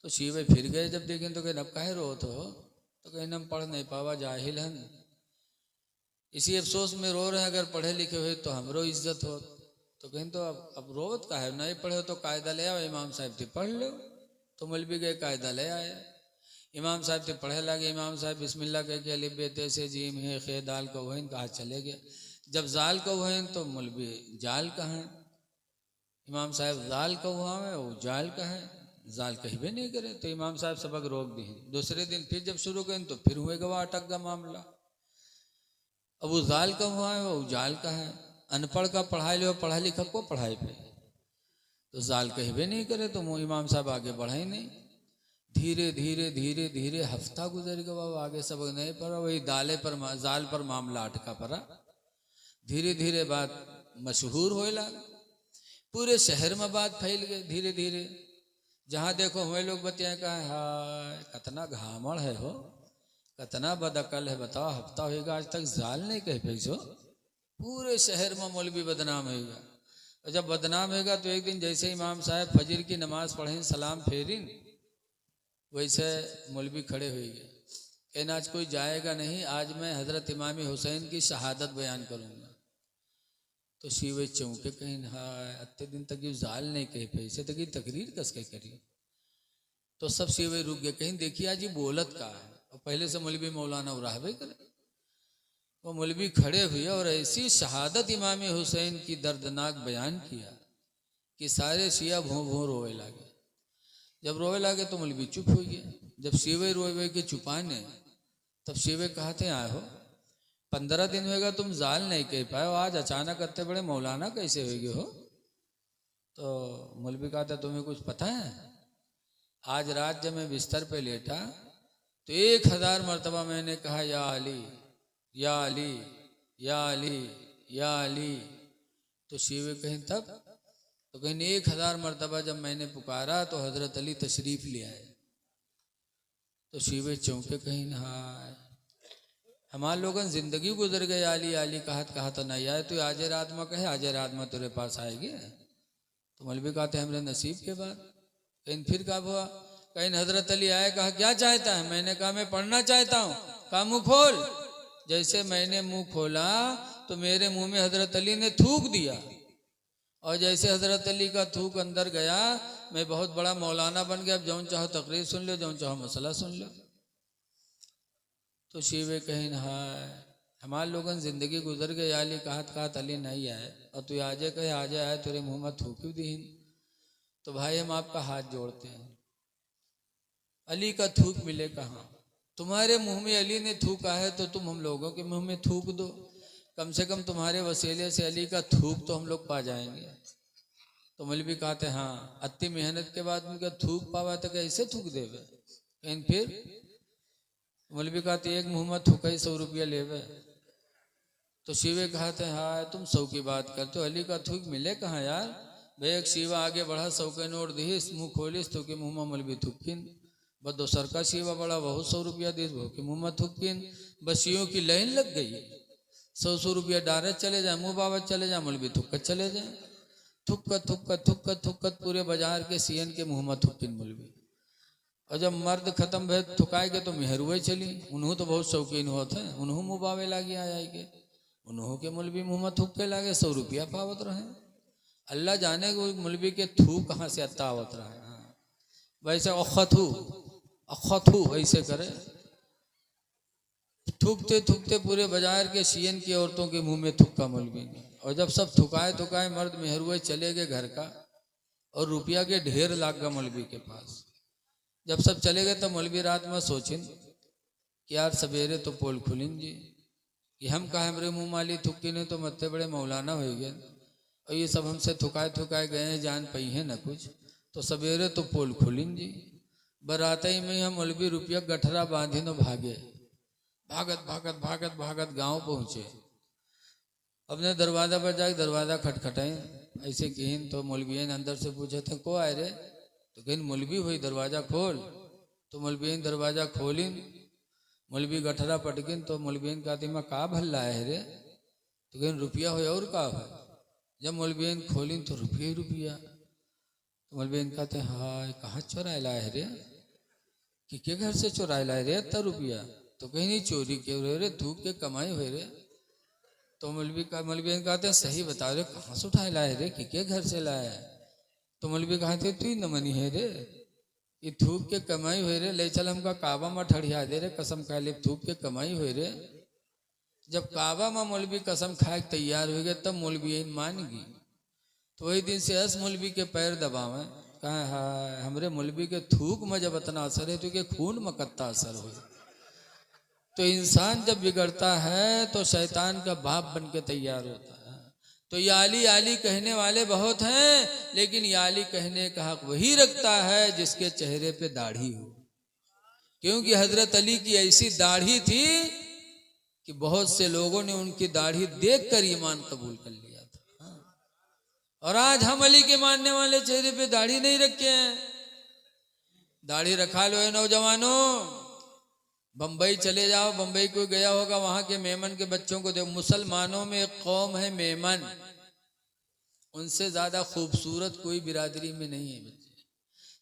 तो शिवे फिर गए, जब देखें तो कहीं अब काहे रो तो कहीं हम पढ़ नहीं पावा, जाहिल हन, इसी अफसोस में रो रहे हैं, अगर पढ़े लिखे हुए तो हमरो इज्जत हो, तो कहीं तो अब रोवत का है, नहीं पढ़े हो तो कायदा ले आओ, इमाम साहब से पढ़ लो, तो मौलवी गए कायदा ले आए, इमाम साहब से पढ़े लगे, इमाम साहब बिस्मिल्लाह कह के अलिफ बे ते से जीम है खे दाल का वहन कहा चले गए, जब जाल का वहन तो मौलवी जाल कहाँ, इमाम साहब जाल का हुआ है, वो जाल का है, जाल कहबे नहीं करे, तो इमाम साहब सबक रोक दी। दूसरे दिन फिर जब शुरू करें तो फिर हुए गवा अटक गया मामला, अब वो जाल का हुआ है, वो जाल का है, अनपढ़ का पढ़ाई लो, पढ़ा लिखा को पढ़ाई पे, तो जाल कहबे नहीं करे, तो इमाम साहब आगे बढ़ाई नहीं, धीरे धीरे धीरे धीरे हफ्ता गुजर गया, बाबा आगे सबक नहीं पड़ा, वही दाले पर जाल पर मामला अटका पड़ा, धीरे धीरे बात मशहूर होए लगा, पूरे शहर में बात फैल गई, धीरे धीरे जहाँ देखो हमें लोग बतिया कहा हाय कितना घामड़ है हो, कितना बदअकल है, बताओ हफ्ता होगा आज तक जाल नहीं कह पैसो, पूरे शहर में मौलवी बदनाम होगा। और जब बदनाम होगा तो एक दिन जैसे इमाम साहब फजर की नमाज पढ़ें, सलाम फेरिन, वैसे मौलवी खड़े हुए गए, कहना आज कोई जाएगा नहीं, आज मैं हजरत इमाम हुसैन की शहादत बयान करूँगा। तो शिवे चौंके, कहीं हाँ अत्ते दिन तक ये जाल नहीं कहे पैसे तक तकरीर कस के करी, तो सब शिवे रुक गए, कहीं देखिए आज ये बोलत का है, और पहले से मौलवी मौलाना उराहबे करे, वो मौलवी खड़े हुए और ऐसी शहादत इमाम हुसैन की दर्दनाक बयान किया कि सारे शिया भों भों रोए लगे। जब रोए लगे तो मौलवी चुप हो गया, जब शिवे रोए के चुपाने, तब शिवे कहते आए हो 15 दिन होगा तुम जाल नहीं कह पाए, आज अचानक इतने बड़े मौलाना कैसे हो गए हो? तो मौलवी कहता तुम्हें कुछ पता है, आज रात जब मैं बिस्तर पे लेटा तो 1000 मरतबा मैंने कहा या अली या अली या अली या अली, तो शिवे कहीं तब, तो कहीं 1000 मरतबा जब मैंने पुकारा तो हजरत अली तशरीफ ले आए, तो शिवे चौंके, कहीं हाँ हमारे लोगन जिंदगी गुजर गए, आली आली कहा तो नहीं आए, तो आज रात में कहे आज रात में तेरे पास आएगी, तो मौलवी कहते हैं हमरे नसीब के बाद। कहीं फिर कहा हुआ, कहीं हजरत अली आए, कहा क्या चाहता है, मैंने कहा मैं पढ़ना चाहता हूँ, कहा मुँह खोल, जैसे मैंने मुँह खोला तो मेरे मुँह में हजरत अली ने थूक दिया, और जैसे हजरत अली का थूक अंदर गया मैं बहुत बड़ा मौलाना बन गया, अब जौन चाहो तकरीर सुन लो, जौन चाहो मसला सुन लो। तो शिवे कहीं हाय हमारे लोगन जिंदगी गुजर गई, आली कहत अली नहीं आए, और तू आजे कहे आजे आए, तेरे मुँह में थूकी दीन, तो भाई हम आपका हाथ जोड़ते हैं, अली का थूक मिले कहाँ, तुम्हारे मुंह में अली ने थूका है तो तुम हम लोगों के मुंह में थूक दो, कम से कम तुम्हारे वसीले से अली का थूक तो हम लोग पा जाएंगे। तो मौलवी कहते हाँ, अति मेहनत के बाद उनका थूक पावा तो कैसे थूक देवे। इन फिर मौलवी कहते एक मुँह में थूका ही 100 रुपया लेवे। तो शिवे कहते हाँ तुम 100 की बात करते हो, अली का थूक मिले कहाँ यार। भाई एक शिवा आगे बढ़ा 100 के नोट दिस, मुँह खोलिस तो के मुँह में मौलवी थूकिन। बस दोसर का शिवा बड़ा बहुत 100 रुपया दिस भो के मुँह में थूकिन। बस शिवों की लाइन लग गई, 100 रुपया डायरेक्ट चले जाए, मुँह बाबत चले जाए, मौलवी थुक्कत चले जाए। थुक्कत थुक्कत थुक्कत थुक्कत पूरे बाजार के सीएन के मुँह में थुकिन मौलवी। और जब मर्द खत्म भे थुकाएगे तो मेहरुए चली, उन्हों तो बहुत शौकीन होते हैं, उन्हों मुँह बावे लागी आएगे, उन्हों के मौलवी मुँह में थूक के लागे 100 रुपया पावत रहे। अल्लाह जाने को मौलवी के थूक कहाँ से अत्ता आवत रहा है। हाँ। वैसे अखथू अखथू ऐसे करे, थूकते थूकते पूरे बाजार के सीएन की औरतों के मुंह में थुक्का मौलवी ने। और जब सब थुकाए थुकाए मर्द मेहरुए चले गए घर का, और रुपया के ढेर लाग गया मौलवी के पास। जब सब चले गए तो मौलवी रात में सोचिन कि यार सवेरे तो पोल खुलिन जी, कि हम कहा हमारे मुँह माली थुक्की नहीं तो मत्ते बड़े मौलाना हो गए, और ये सब हमसे थुकाए थुकाए गए हैं, जान पई है ना कुछ, तो सवेरे तो पोल खुलिन जी। बराते ही में हम मौलवी रुपया गठरा बांधी न भागे, भागत भागत भागत भागत गांव पहुंचे। अपने दरवाजा पर जाके दरवाजा खटखटाए, ऐसे कहीं तो मौलवी ने अंदर से पूछे थे को आए रे, तो कहीं मौलवी हुई दरवाजा खोल। तो मौलवी ने दरवाजा खोलिन, मौलवी गठरा पटकिन। तो मौलवी ने कहती मैं का भल्ला है रे, तो कहीं रुपया हो और का है। जब मौलवी ने खोलिन तो रुपया ही रुपया। तो मौलवी ने कहते हाय कहाँ चुराए लाए रे, कि के घर से चुराए लाए रे इतना रुपया। तो कहीं नहीं चोरी के हुए रे, धूप के कमाई हुए रे। तो मौलवी ने कहते हैं सही बता रे कहाँ से उठाए लाए रे, कि के घर से लाया। तो मौलवी कहते तू ही नमनी है रे, ये थूक के कमाई हुए रे, ले चल हमका काबा में ठड़िया दे रे, कसम खा ले थूक के कमाई हुए रे। जब काबा में मौलवी कसम खाए तैयार हो गए तब मौलवी मान गई। तो वही दिन से अस मौलवी के पैर दबावे, कहा हाय हमरे मौलवी के थूक में जब इतना असर है तो के खून में कत्ता असर हो। तो इंसान जब बिगड़ता है तो शैतान का बाप बन के तैयार होता है। तो याली याली कहने वाले बहुत हैं, लेकिन याली कहने का हक वही रखता है जिसके चेहरे पे दाढ़ी हो। क्योंकि हजरत अली की ऐसी दाढ़ी थी कि बहुत से लोगों ने उनकी दाढ़ी देखकर ईमान कबूल कर लिया था। और आज हम अली के मानने वाले चेहरे पे दाढ़ी नहीं रखे हैं। दाढ़ी रखा लो है नौजवानों, बंबई चले जाओ, बंबई कोई गया होगा, वहां के मेमन के बच्चों को देखो। मुसलमानों में एक कौम है मेमन, उनसे ज्यादा खूबसूरत कोई बिरादरी में नहीं है बच्चे।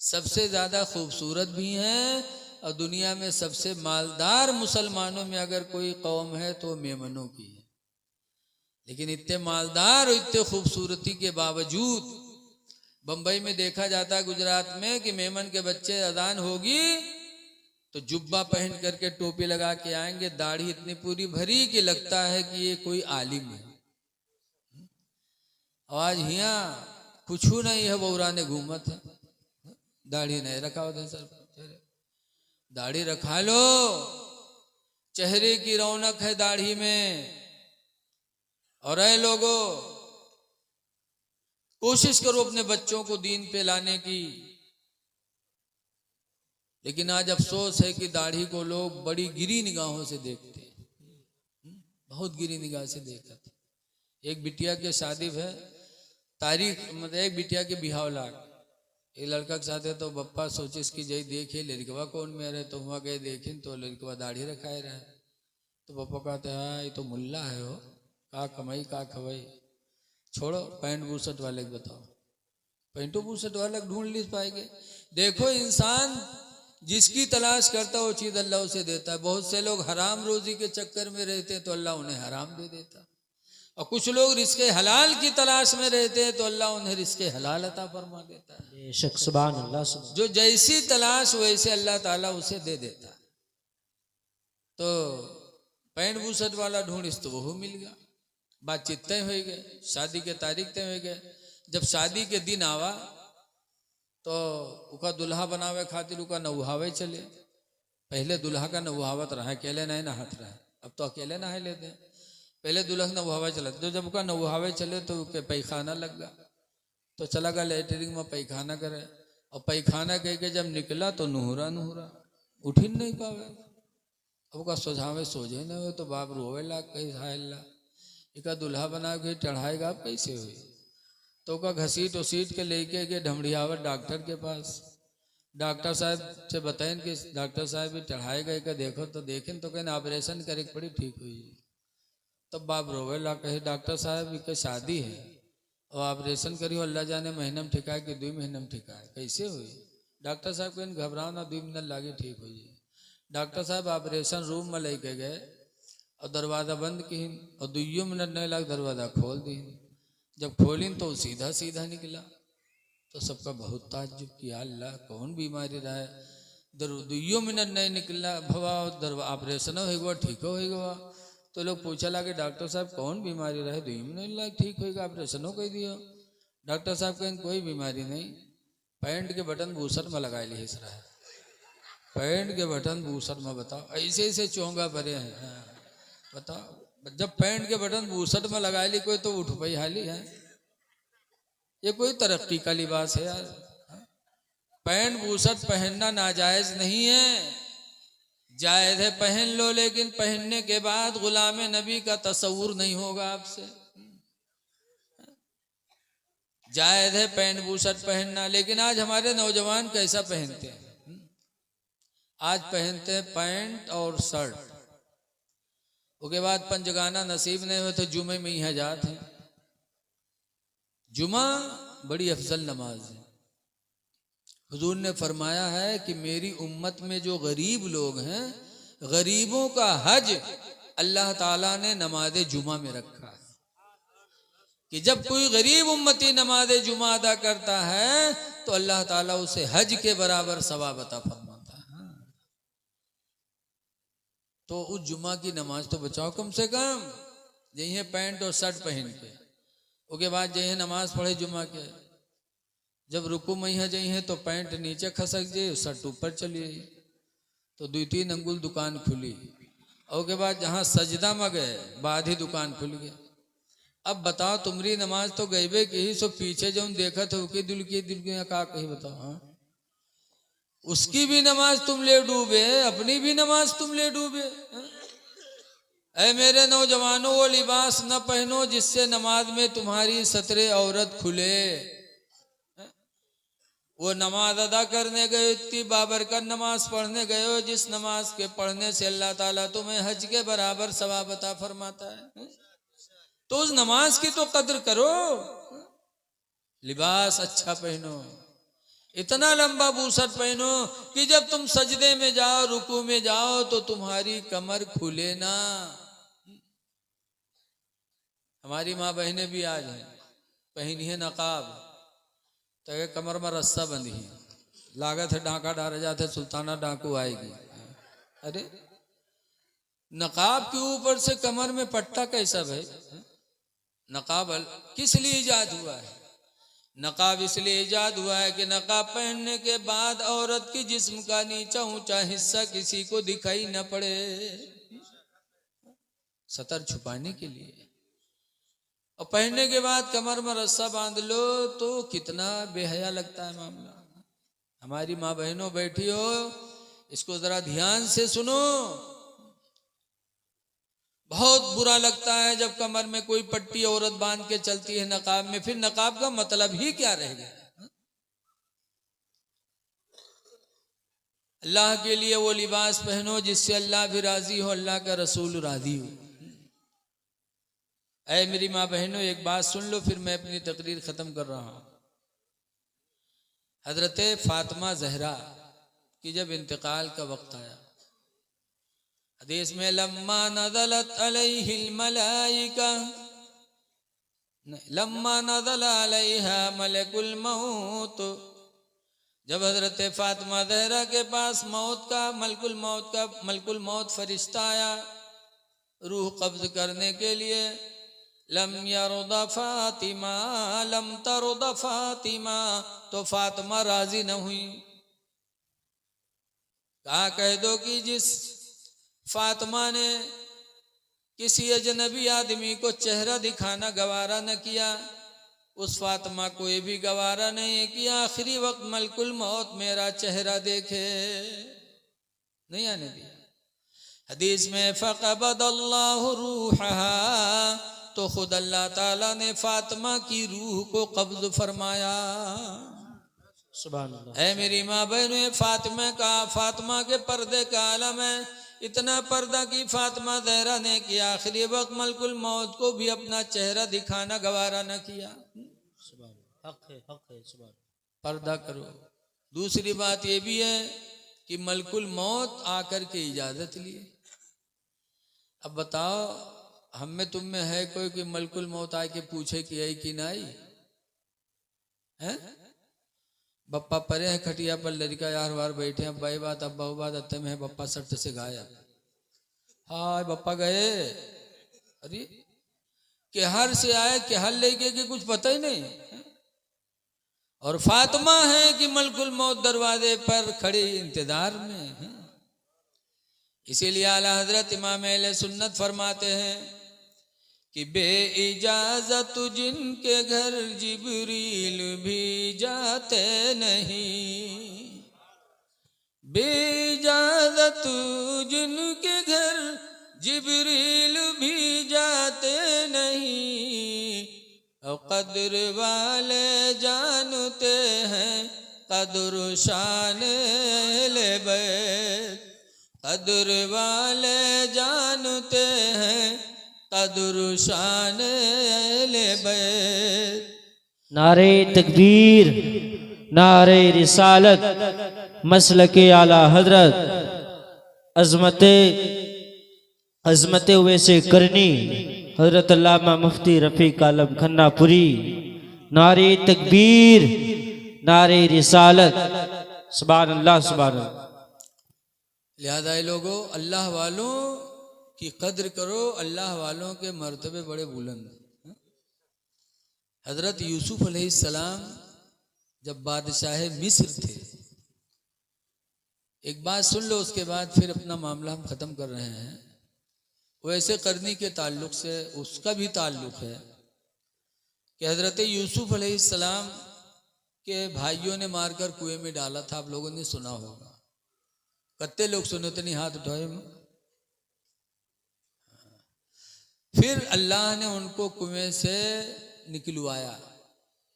सबसे ज्यादा खूबसूरत भी हैं, और दुनिया में सबसे मालदार मुसलमानों में अगर कोई कौम है तो मेमनों की है। लेकिन इतने मालदार और इतने खूबसूरती के बावजूद बंबई में देखा जाता है, गुजरात में, कि मेमन के बच्चे अजान होगी तो जुब्बा पहन करके टोपी लगा के आएंगे, दाढ़ी इतनी पूरी भरी कि लगता है कि ये कोई आलिम है। आज यहाँ कुछ नहीं है, बौरा ने घूमत है, दाढ़ी नहीं रखा होता सर, दाढ़ी रखा लो, चेहरे की रौनक है दाढ़ी में। और ऐ लोगों कोशिश करो अपने बच्चों को दीन पे लाने की। लेकिन आज अफसोस है कि दाढ़ी को लोग बड़ी गिरी निगाहों से देखते हैं, बहुत गिरी निगाह से देखते। एक बिटिया के शादी है, तारीख मतलब एक बिटिया के बिहाव लाग, एक लड़का के साथ है, तो बप्पा सोचिस कि जय देखे लड़कवा कौन में रहे, तो हुआ गए देखिन तो लड़कवा दाढ़ी रखाए रहे। तो पप्पा कहते हैं ये तो मुल्ला है हो, का कमाई का खवाई, छोड़ो पैंट बूसट वाले को बताओ, पैंटो बूसट वाले ढूंढ ली पाएंगे। देखो इंसान जिसकी तलाश करता वो चीज अल्लाह उसे देता है। बहुत से लोग हराम रोजी के चक्कर में रहते हैं तो अल्लाह उन्हें हराम दे देता, और कुछ लोग रिस्के हलाल की तलाश में रहते हैं तो अल्लाह उन्हें रिस्के हलाल अता फरमा देता है। बेशक सुभान अल्लाह, सुभान। जो जैसी तलाश वैसे अल्लाह ताला उसे दे देता है। तो पैंट बूसट वाला ढूंढिस तो वो मिल गया, बातचीत तय हो गए, शादी के तारीख तय हो गए। जब शादी के दिन आवा तो उका दुल्हा बनावे खातिर उका नौहावे चले। पहले दूल्हा का नवहावत रहा, अकेले नहीं नहात रहा, अब तो अकेले नहा लेते हैं। पहले दूल्हा नवहावे चला, तो जब का नवहावे चले तो के पैखाना लग गया, तो चला गया लेटरिन में पैखाना करे, और पैखाना कह के जब निकला तो नूहरा उठ ही नहीं पावे। अब का सोझावे सोझे न हो तो बाप रोवे ला कहीं ला इका दूल्हा बना के चढ़ाएगा आप कैसे हुई। तो का घसीट उसीट के लेके गए ढमड़ियावर डॉक्टर के पास। डॉक्टर साहब से बताएं कि डॉक्टर साहब भी चढ़ाएगा का देखो, तो देखें तो कहें ऑपरेशन करे पड़ी ठीक हुई। तब बाप रोवे ला कहे डॉक्टर साहब की शादी है और ऑपरेशन करियो, अल्लाह जाने महीने में ठिकाए कि 2 महीने में ठिकाए, कैसे हुई। डॉक्टर साहब कहें घबराओ ना, 2 मिनट लागे ठीक हो जाए। डॉक्टर साहब ऑपरेशन रूम में लेके गए और दरवाज़ा बंद की और 2 मिनट नहीं लग दरवाज़ा खोल दी। जब खोली तो सीधा सीधा निकला, तो सबका बहुत ताज्जुब किया, अल्लाह कौन बीमारी रहा है, 2 मिनट नहीं निकला भवा ऑपरेशन होगा ठीक होगा। तो लोग पूछा ला कि डॉक्टर साहब कौन बीमारी रहे, 2 मिनट लग ठीक होगा, ऑपरेशन हो कह दियो। डॉक्टर साहब कहें कोई बीमारी नहीं, पैंट के बटन बूसर में लगा ली रहा है, पैंट के बटन बूसर में। बताओ ऐसे ऐसे चोंगा भरे हैं, बताओ जब पैंट के बटन बूसट में लगा ली कोई तो उठ पाई हाली है। ये कोई तरक्की का लिबास है यार। पैंट बूसट पहनना नाजायज नहीं है, जायज है पहन लो, लेकिन पहनने के बाद गुलाम नबी का तस्वुर नहीं होगा आपसे। जायज है पैंट बूसट पहनना, लेकिन आज हमारे नौजवान कैसा पहनते हैं, आज पहनते हैं पैंट और शर्ट, उसके बाद पंचगाना नसीब नहीं हुए तो जुमे में ही जात हैं। जुमा बड़ी अफजल नमाज है। हुजूर ने फरमाया है कि मेरी उम्मत में जो गरीब लोग हैं, गरीबों का हज अल्लाह ताला ने नमाज जुमा में रखा है, कि जब कोई गरीब उम्मती नमाज जुमा अदा करता है तो अल्लाह ताला उसे हज के बराबर सवाब अता फरमाता है। तो उस जुमा की नमाज तो बचाओ कम से कम, यही है पैंट और शर्ट पहन के, उसके बाद यही नमाज पढ़े जुमा के। जब रुकू में है जही है तो पैंट नीचे खसक जाए, शर्ट ऊपर चली आई, तो 2-3 अंगुल दुकान खुली, और के बाद जहाँ सजदा में गए बाद ही दुकान खुल गई। अब बताओ तुम्हारी नमाज तो गईबे की ही, सो पीछे जो देखा था उसकी दिल की का कही बताओ। हाँ उसकी भी नमाज तुम ले डूबे, अपनी भी नमाज तुम ले डूबे। ऐ मेरे नौजवानों वो लिबास न पहनो जिससे नमाज में तुम्हारी सतरे औरत खुले। वो नमाज अदा करने गए, इतनी बाबरकत नमाज पढ़ने गए हो जिस नमाज के पढ़ने से अल्लाह ताला तुम्हें हज के बराबर सवाब अता फरमाता है। तो उस नमाज की तो कद्र करो, लिबास अच्छा पहनो, इतना लंबा बूसट पहनो कि जब तुम सजदे में जाओ, रुकू में जाओ तो तुम्हारी कमर खुले ना। हमारी माँ बहनें भी आज हैं, पहनी है नकाब, तो ये कमर में रस्सा बंधी है, लागत है डांका डाले जाते सुल्ताना डाकू आएगी। अरे नकाब के ऊपर से कमर में पट्टा कैसा भाई? नकाब किस लिए ईजाद हुआ है? नकाब इसलिए ईजाद हुआ है कि नकाब पहनने के बाद औरत की जिस्म का नीचा ऊंचा हिस्सा किसी को दिखाई न पड़े, सतर छुपाने के लिए। और पहनने के बाद कमर में रस्सा बांध लो तो कितना बेहया लगता है मामला। हमारी माँ बहनों बैठी हो, इसको जरा ध्यान से सुनो। बहुत बुरा लगता है जब कमर में कोई पट्टी औरत बांध के चलती है नकाब में, फिर नकाब का मतलब ही क्या रह गया? अल्लाह के लिए वो लिबास पहनो जिससे अल्लाह भी राजी हो, अल्लाह का रसूल राजी हो। ऐ मेरी माँ बहनों एक बात सुन लो, फिर मैं अपनी तकरीर खत्म कर रहा हूं। हजरत फातिमा जहरा की जब इंतकाल का वक्त आया, हदीस में लम्मा नज़लत अलैहिल मलाइका, लम्मा नज़ल अलैहा मलकुल मौत, जब हजरत फातिमा जहरा के पास मलकुल मौत फरिश्ता आया रूह कब्ज करने के लिए, लम यरुदा फातिमा लम तरुदा फातिमा, तो फातिमा राजी न हुई। कहा कह दो कि जिस फातिमा ने किसी अजनबी आदमी को चेहरा दिखाना गवारा न किया, उस फातिमा को ये भी गवारा नहीं कि आखिरी वक्त मलकुल मौत मेरा चेहरा देखे, नहीं आने दिया। हदीस में फ़क़बदल्लाहु रूहहा, तो खुद अल्लाह ताला ने फातिमा की रूह को कब्ज फरमाया। सुभान अल्लाह। है मेरी माँ बहनों, फातिमा के पर्दे का आलम है। इतना पर्दा की फातिमा ज़हरा ने कि आखिरी वक्त मलकुल मौत को भी अपना चेहरा दिखाना गवारा न किया। हक है, हक है, सुभान। पर्दा करो। दूसरी बात यह भी है कि मलकुल मौत आकर के इजाजत लिए। अब बताओ, हम में तुम में है कोई कि मलकुल मौत आके पूछे कि आई कि ना आई है? बप्पा परे हैं खटिया पर, लड़का यार वार बैठे हैं, बाई बात अब्बा बात अत्ते में है, बप्पा सट से गायब। हाँ बप्पा गए, अरे के हर से आए के हल लेके कि कुछ पता ही नहीं है? और फातिमा है कि मलकुल मौत दरवाजे पर खड़ी इंतजार में है। इसीलिए आला हजरत इमाम अहले सुन्नत फरमाते हैं कि बे इजाजत जिनके घर जिब्रील भी जाते नहीं, बे इजाजत जिनके घर जिब्रील भी जाते नहीं, और कदर वाले जानते हैं कदर शान ले बैत, कदर वाले जानते हैं कदर शान ले बैत। नारे तकबीर, नारे रिसालत, मसलके आला हजरत, अजमत वैसे करनी हजरत अल्लामा मुफ्ती रफीक आलम खन्नापुरी। नारे तकबीर, नारे रिसालत, सुभान अल्लाह, सुभान अल्लाह। लिहाजा ये लोगों, अल्लाह वालों की कद्र करो, अल्लाह वालों के मर्तबे बड़े बुलंद। हजरत यूसुफ अलैहिस्सलाम जब बादशाह मिस्र थे, एक बात सुन लो, उसके बाद फिर अपना मामला हम खत्म कर रहे हैं। वैसे करनी के ताल्लुक से उसका भी ताल्लुक है कि हजरत यूसुफ अलैहिस्सलाम के भाइयों ने मारकर कुएं में डाला था, आप लोगों ने सुना होगा। कत्ते लोग सुने तो नहीं हाथ उठाए। फिर अल्लाह ने उनको कुएं से निकलवाया,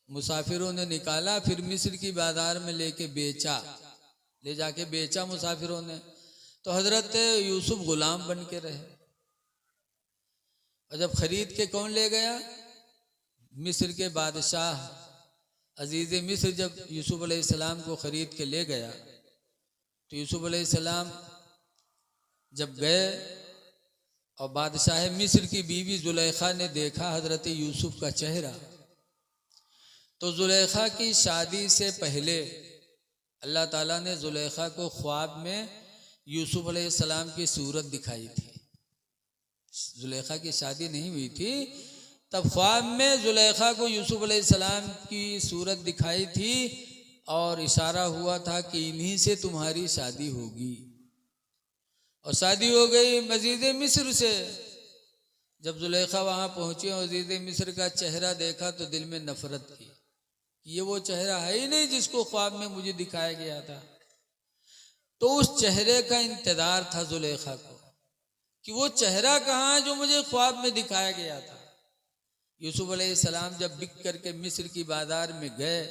मुसाफिरों ने निकाला, फिर मिस्र की बाजार में लेके बेचा, ले जाके बेचा मुसाफिरों ने। तो हजरत यूसुफ गुलाम बन के रहे। और जब खरीद के कौन ले गया? मिस्र के बादशाह अजीज मिस्र जब यूसुफ अलैहिस्सलाम को खरीद के ले गया, तो यूसुफ अलैहिस्सलाम जब गए और बादशाह मिस्र की बीवी जुलेखा ने देखा हजरत यूसुफ का चेहरा, तो जुलेखा की शादी से पहले अल्लाह ताला ने जुलेखा को ख्वाब में यूसुफ अलैहिस्सलाम की सूरत दिखाई थी। जुलेखा की शादी नहीं हुई थी, तब ख्वाब में जुलेखा को यूसुफ अलैहिस्सलाम की सूरत दिखाई थी और इशारा हुआ था कि इन्हीं से तुम्हारी शादी होगी। और शादी हो गई अजीज मिस्र से। जब जुलेखा वहां पहुंची और अजीज मिस्र का चेहरा देखा तो दिल में नफरत की, ये वो चेहरा है ही नहीं जिसको ख्वाब में मुझे दिखाया गया था। तो उस चेहरे का इंतजार था जुलेखा को कि वो चेहरा कहाँ है जो मुझे ख्वाब में दिखाया गया था। यूसुफ अलैहिस्सलाम जब बिक करके मिस्र की बाजार में गए,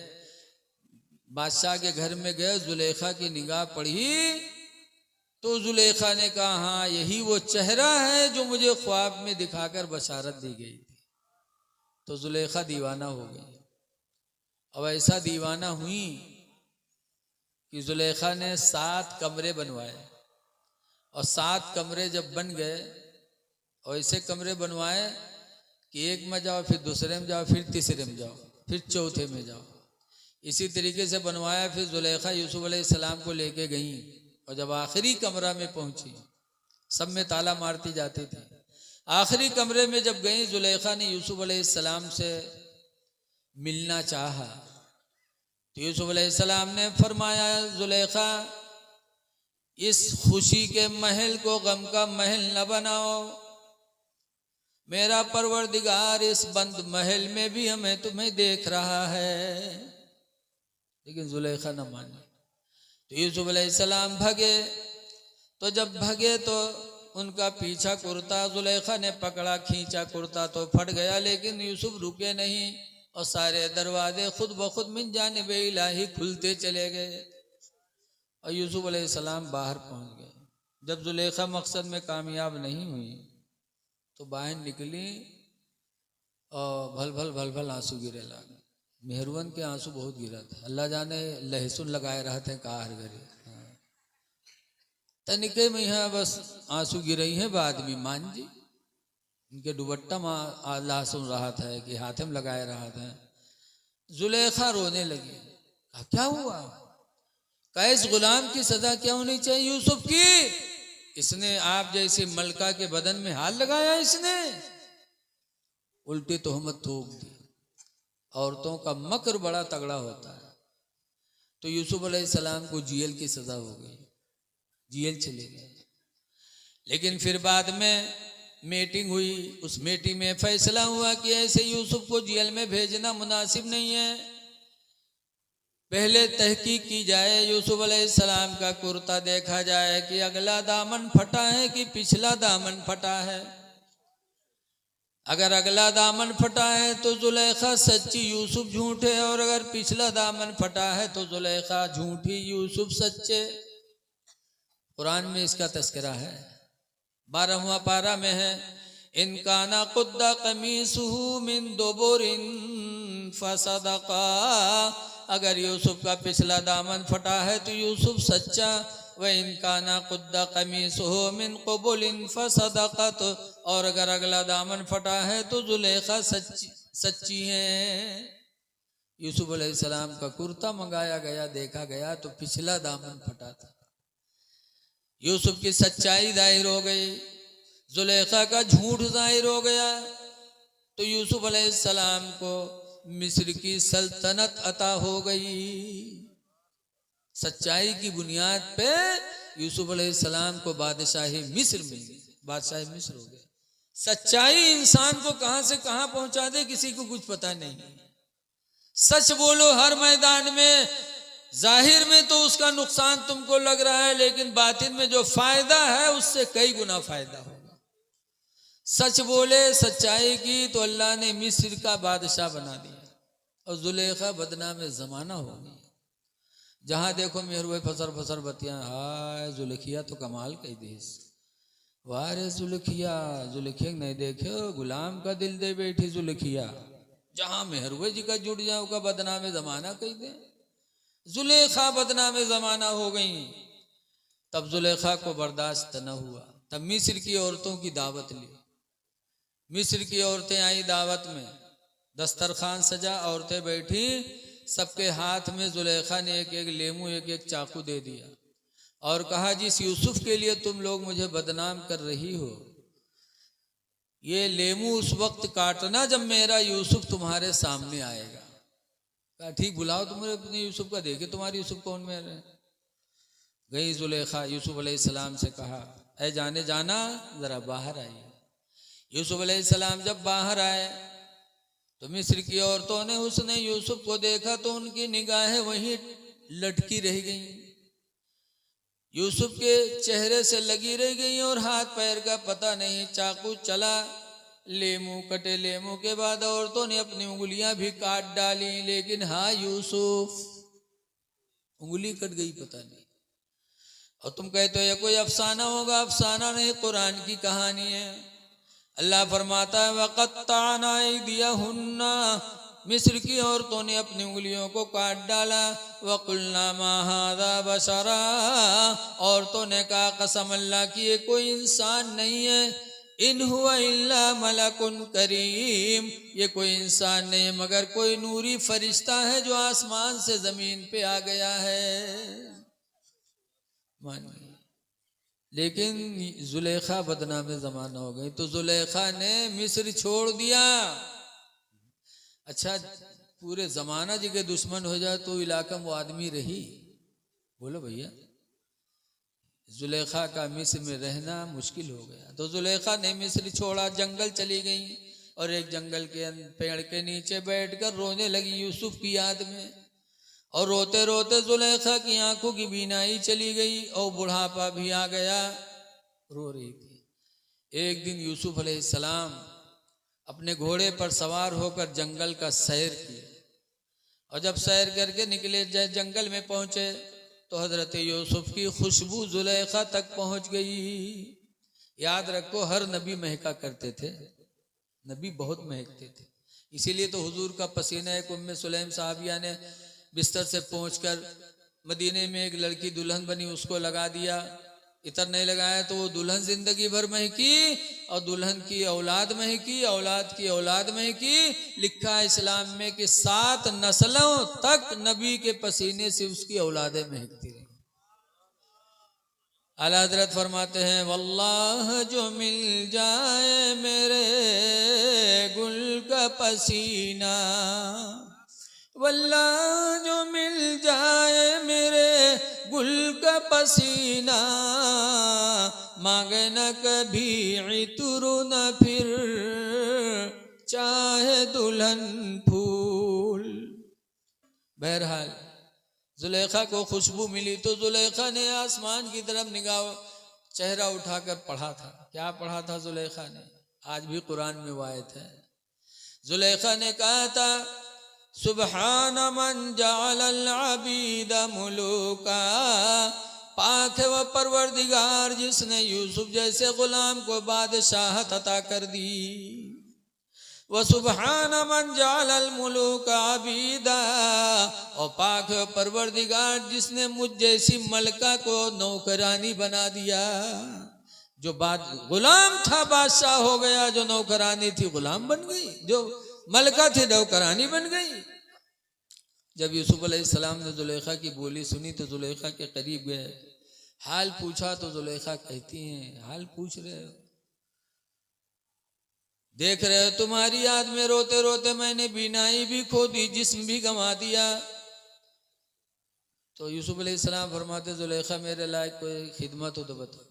बादशाह के घर में गए, जुलेखा की निगाह पड़ी, तो जुलेखा ने कहा हाँ यही वो चेहरा है जो मुझे ख्वाब में दिखाकर बशारत दी गई थी। तो जुलेखा दीवाना हो गई। अब ऐसा दीवाना हुई कि जुलेखा ने 7 कमरे बनवाए, और 7 कमरे जब बन गए और ऐसे कमरे बनवाए कि एक में जाओ, फिर दूसरे में जाओ, फिर तीसरे में जाओ, फिर चौथे में जाओ, इसी तरीके से बनवाया। फिर जुलेखा यूसुफ अलैहिस्सलाम को लेके गई, और जब आखिरी कमरा में पहुंची, सब में ताला मारती जाती थी, आखिरी कमरे में जब गई, जुलेखा ने यूसुफ अलैहिस्सलाम से मिलना चाहा। तो यूसुफ अलैहिस्सलाम ने फरमाया, जुलेखा इस खुशी के महल को गम का महल न बनाओ। मेरा परवरदिगार इस बंद महल में भी हमें तुम्हें देख रहा है। लेकिन जुलेखा न मानी। तो यूसुफ अलैहिस्सलाम भगे। तो जब भगे तो उनका पीछा कुर्ता जुलेखा ने पकड़ा, खींचा, कुर्ता तो फट गया, लेकिन यूसुफ रुके नहीं और सारे दरवाजे खुद ब खुद मिन जानिब इलाही खुलते चले गए और यूसुफ अलैहिस्सलाम बाहर पहुंच गए। जब जुलेखा मकसद में कामयाब नहीं हुई तो बाहर निकली और भल भल भल भल आंसू गिरे लगे। मेहरवन के आंसू बहुत गिरा था। अल्लाह जाने लहसुन लगाए रहे थे कार घरे तनिके में यहाँ बस आंसू गिरई है। बाद में मान जी इनके दुपट्टा में लहसुन रहा था कि हाथ में लगाए रहा था। जुलेखा रोने लगी। क्या हुआ? कैस गुलाम की सजा क्या होनी चाहिए यूसुफ की? इसने आप जैसे मलका के बदन में हाथ लगाया, इसने उल्टी तोहमत थोक दी। औरतों का मकर बड़ा तगड़ा होता है। तो यूसुफ अलैहिस्सलाम को जेल की सजा हो गई, जेल चले गए। लेकिन फिर बाद में मीटिंग हुई। उस मीटिंग में फैसला हुआ कि ऐसे यूसुफ को जेल में भेजना मुनासिब नहीं है। पहले तहकीक की जाए, यूसुफ अलैहिस्सलाम का कुर्ता देखा जाए कि अगला दामन फटा है कि पिछला दामन फटा है। अगर अगला दामन फटा है तो जुलेखा सच्ची, यूसुफ झूठे, और अगर पिछला दामन फटा है तो जुलेखा झूठी, यूसुफ सच्चे। कुरान में इसका तस्करा है। 12वां पारा में है, इनकाना कुद्दा कमीसुहु मिन दुबुरिन फसदका। अगर यूसुफ का पिछला दामन फटा है तो यूसुफ सच्चा, व इनकाना कुद्दा कमीसुहु मिन कुबुलिन फसदकत। और अगर अगला दामन फटा है तो जुलेखा सच्ची है। यूसुफ अलैहिस्सलाम का कुर्ता मंगाया गया, देखा गया तो पिछला दामन फटा था। यूसुफ की सच्चाई जाहिर हो गई, जुलेखा का झूठ जाहिर हो गया। तो यूसुफ अलैहिस्सलाम को मिस्र की सल्तनत अता हो गई। सच्चाई की बुनियाद पे यूसुफ अलैहिस्सलाम को बादशाही मिस्र मिल गई, बादशाही मिस्र हो गए। सच्चाई इंसान को कहां से कहां पहुंचा दे किसी को कुछ पता नहीं। सच बोलो हर मैदान में, जाहिर में तो उसका नुकसान तुमको लग रहा है, लेकिन बातिन में जो फायदा है उससे कई गुना फायदा होगा। सच बोले सच्चाई की तो अल्लाह ने मिस्र का बादशाह बना दिया और जुलेखा बदनाम जमाना हो गई। जहां देखो मेहरुए फसर फसर बतिया, हाय जुलेखिया तो कमाल कही देश, वाह रे जुलेखिया, जुलेखिया नहीं देखे गुलाम का दिल दे बैठी जुलेखिया। जहां मेहरुए जी का जुड़ जाओ का बदनाम जमाना कही दे। जुलेखा बदनाम जमाना हो गई। तब जुलेखा को बर्दाश्त न हुआ, तब मिस्र की औरतों की दावत ली। मिस्र की औरतें आई दावत में, दस्तरखान सजा, औरतें बैठी, सबके हाथ में जुलेखा ने एक एक लेमू, एक एक चाकू दे दिया और कहा, जिस यूसुफ के लिए तुम लोग मुझे बदनाम कर रही हो, ये लेमू उस वक्त काटना जब मेरा यूसुफ तुम्हारे सामने आएगा। कहा ठीक, बुलाओ तुम्हारे अपने यूसुफ का, देखे तुम्हारे यूसुफ कौन में रहे। गई जुलेखा, यूसुफ अलैहिस्सलाम से कहा, ऐ जाने जाना जरा बाहर आइए। यूसुफ अलैहिस्सलाम जब बाहर आए तो मिस्र की औरतों ने उसने यूसुफ को देखा तो उनकी निगाहें वहीं लटकी रह गईं, यूसुफ के चेहरे से लगी रह गई और हाथ पैर का पता नहीं। चाकू चला, लेमू कटे, लेमू के बाद औरतों ने अपनी उंगलियां भी काट डाली, लेकिन हाँ यूसुफ, उंगली कट गई पता नहीं। और तुम कहते हो ये कोई अफसाना होगा, अफसाना नहीं, कुरान की कहानी है। अल्लाह फरमाता है, वक़त्ताना अयदियहुन्ना, मिस्र की औरतों ने अपनी उंगलियों को काट डाला। वक़ुल्ना मा हाज़ा बशरा, औरतों ने कहा कसम अल्लाह की ये कोई इंसान नहीं है, इन हुआ इल्ला मलकुन करीम, ये कोई इंसान नहीं मगर कोई नूरी फरिश्ता है जो आसमान से जमीन पे आ गया है। मानिए, लेकिन जुलेखा बदनाम जमाना हो गई तो जुलेखा ने मिस्र छोड़ दिया। अच्छा, पूरे जमाना जी के दुश्मन हो जाए तो इलाका में वो आदमी रही? बोलो भैया, जुलेखा का मिस्र में रहना मुश्किल हो गया। तो जुलेखा ने मिस्र छोड़ा, जंगल चली गई और एक जंगल के पेड़ के नीचे बैठकर रोने लगी यूसुफ की याद में। और रोते रोते जुलेखा की आंखों की बीनाई चली गई और बुढ़ापा भी आ गया, रो रही थी। एक दिन यूसुफ अलैहिस्सलाम अपने घोड़े पर सवार होकर जंगल का सैर किए और जब सैर करके निकले जंगल में पहुंचे तो हजरत यूसुफ की खुशबू जुलेखा तक पहुंच गई। याद रखो, हर नबी महका करते थे, नबी बहुत महकते थे। इसीलिए तो हुजूर का पसीना एक उम्मे सुलैम साहबिया ने बिस्तर से पहुंचकर मदीने में एक लड़की दुल्हन बनी उसको लगा दिया। इतर नहीं लगाया तो वो दुल्हन जिंदगी भर महकी और दुल्हन की औलाद महकी, औलाद की औलाद महकी। लिखा है इस्लाम में कि 7 नस्लों तक नबी के पसीने से उसकी औलादें महकती रही। आला हजरत फरमाते हैं, वल्लाह जो मिल जाए मेरे गुल का पसीना, वल्लाह जो मिल जाए मेरे गुल का पसीना, मांगे न कभी इतर न फिर चाहे दुल्हन फूल। बहरहाल जुलेखा को खुशबू मिली तो जुलेखा ने आसमान की तरफ निगाह चेहरा उठाकर पढ़ा था। क्या पढ़ा था जुलेखा ने? आज भी कुरान में वो आयत है। जुलेखा ने कहा था, सुबहान मन जअलल अबीद मुलूका, पाक है वह परवरदिगार जिसने यूसुफ जैसे गुलाम को बादशाहत अता कर दी। वह सुबहान मन जअलल मुलूका अबीदा, और पाक है परवरदिगार जिसने मुझ जैसी मलका को नौकरानी बना दिया। जो गुलाम था बादशाह हो गया, जो नौकरानी थी गुलाम बन गई, जो मलका थी नौकरानी बन गई। जब यूसुफ अलैहिस्सलाम ने जुलेखा की बोली सुनी तो जुलेखा के करीब गए, हाल पूछा तो जुलेखा कहती हैं, हाल पूछ रहे हो, देख रहे हो तुम्हारी याद में रोते रोते मैंने बीनाई भी खो दी, जिस्म भी गंवा दिया। तो यूसुफ अलैहिस्सलाम फरमाते, जुलेखा मेरे लायक कोई खिदमत हो तो बताओ।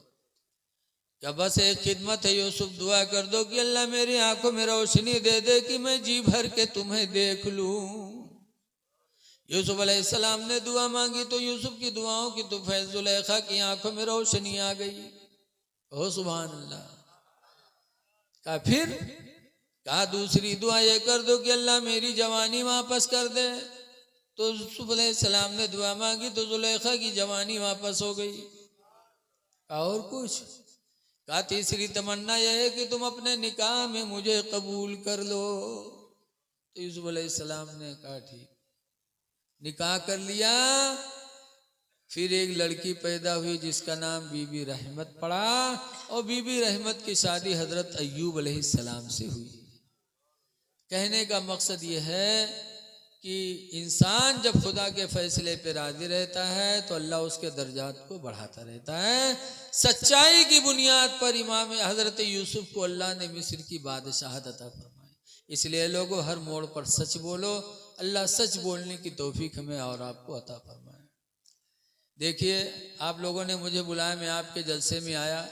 क्या बस एक खिदमत है यूसुफ, दुआ कर दो कि अल्लाह मेरी आंखों में रोशनी दे दे कि मैं जी भर के तुम्हें देख लूं। यूसुफ अलैहिस्सलाम ने दुआ मांगी तो यूसुफ की दुआओं की तो फैज़ जुलेखा की आंखों में रोशनी आ गई। ओ सुभान अल्लाह। कहा फिर? कहा दूसरी दुआ ये कर दो कि अल्लाह मेरी जवानी वापस कर दे। तो यूसुफ अलैहिस्सलाम ने दुआ मांगी तो जुलेखा की जवानी वापस हो गई। कहा और कुछ? कहा तीसरी तमन्ना यह है कि तुम अपने निकाह में मुझे कबूल कर लो। तो यूसुफ अलैहिस्सलाम ने कहा ठीक, निकाह कर लिया। फिर एक लड़की पैदा हुई जिसका नाम बीबी रहमत पड़ा, और बीबी रहमत की शादी हजरत अय्यूब अलैहिस्सलाम से हुई। कहने का मकसद यह है कि इंसान जब खुदा के फैसले पे राजी रहता है तो अल्लाह उसके दर्जात को बढ़ाता रहता है। सच्चाई की बुनियाद पर इमाम हजरत यूसुफ को अल्लाह ने मिस्र की बादशाहत अता फरमाई। इसलिए लोगों हर मोड़ पर सच बोलो, अल्लाह सच बोलने की तौफीक हमें और आपको अता फरमाए। देखिए, आप लोगों ने मुझे बुलाया, मैं आपके जलसे में आया।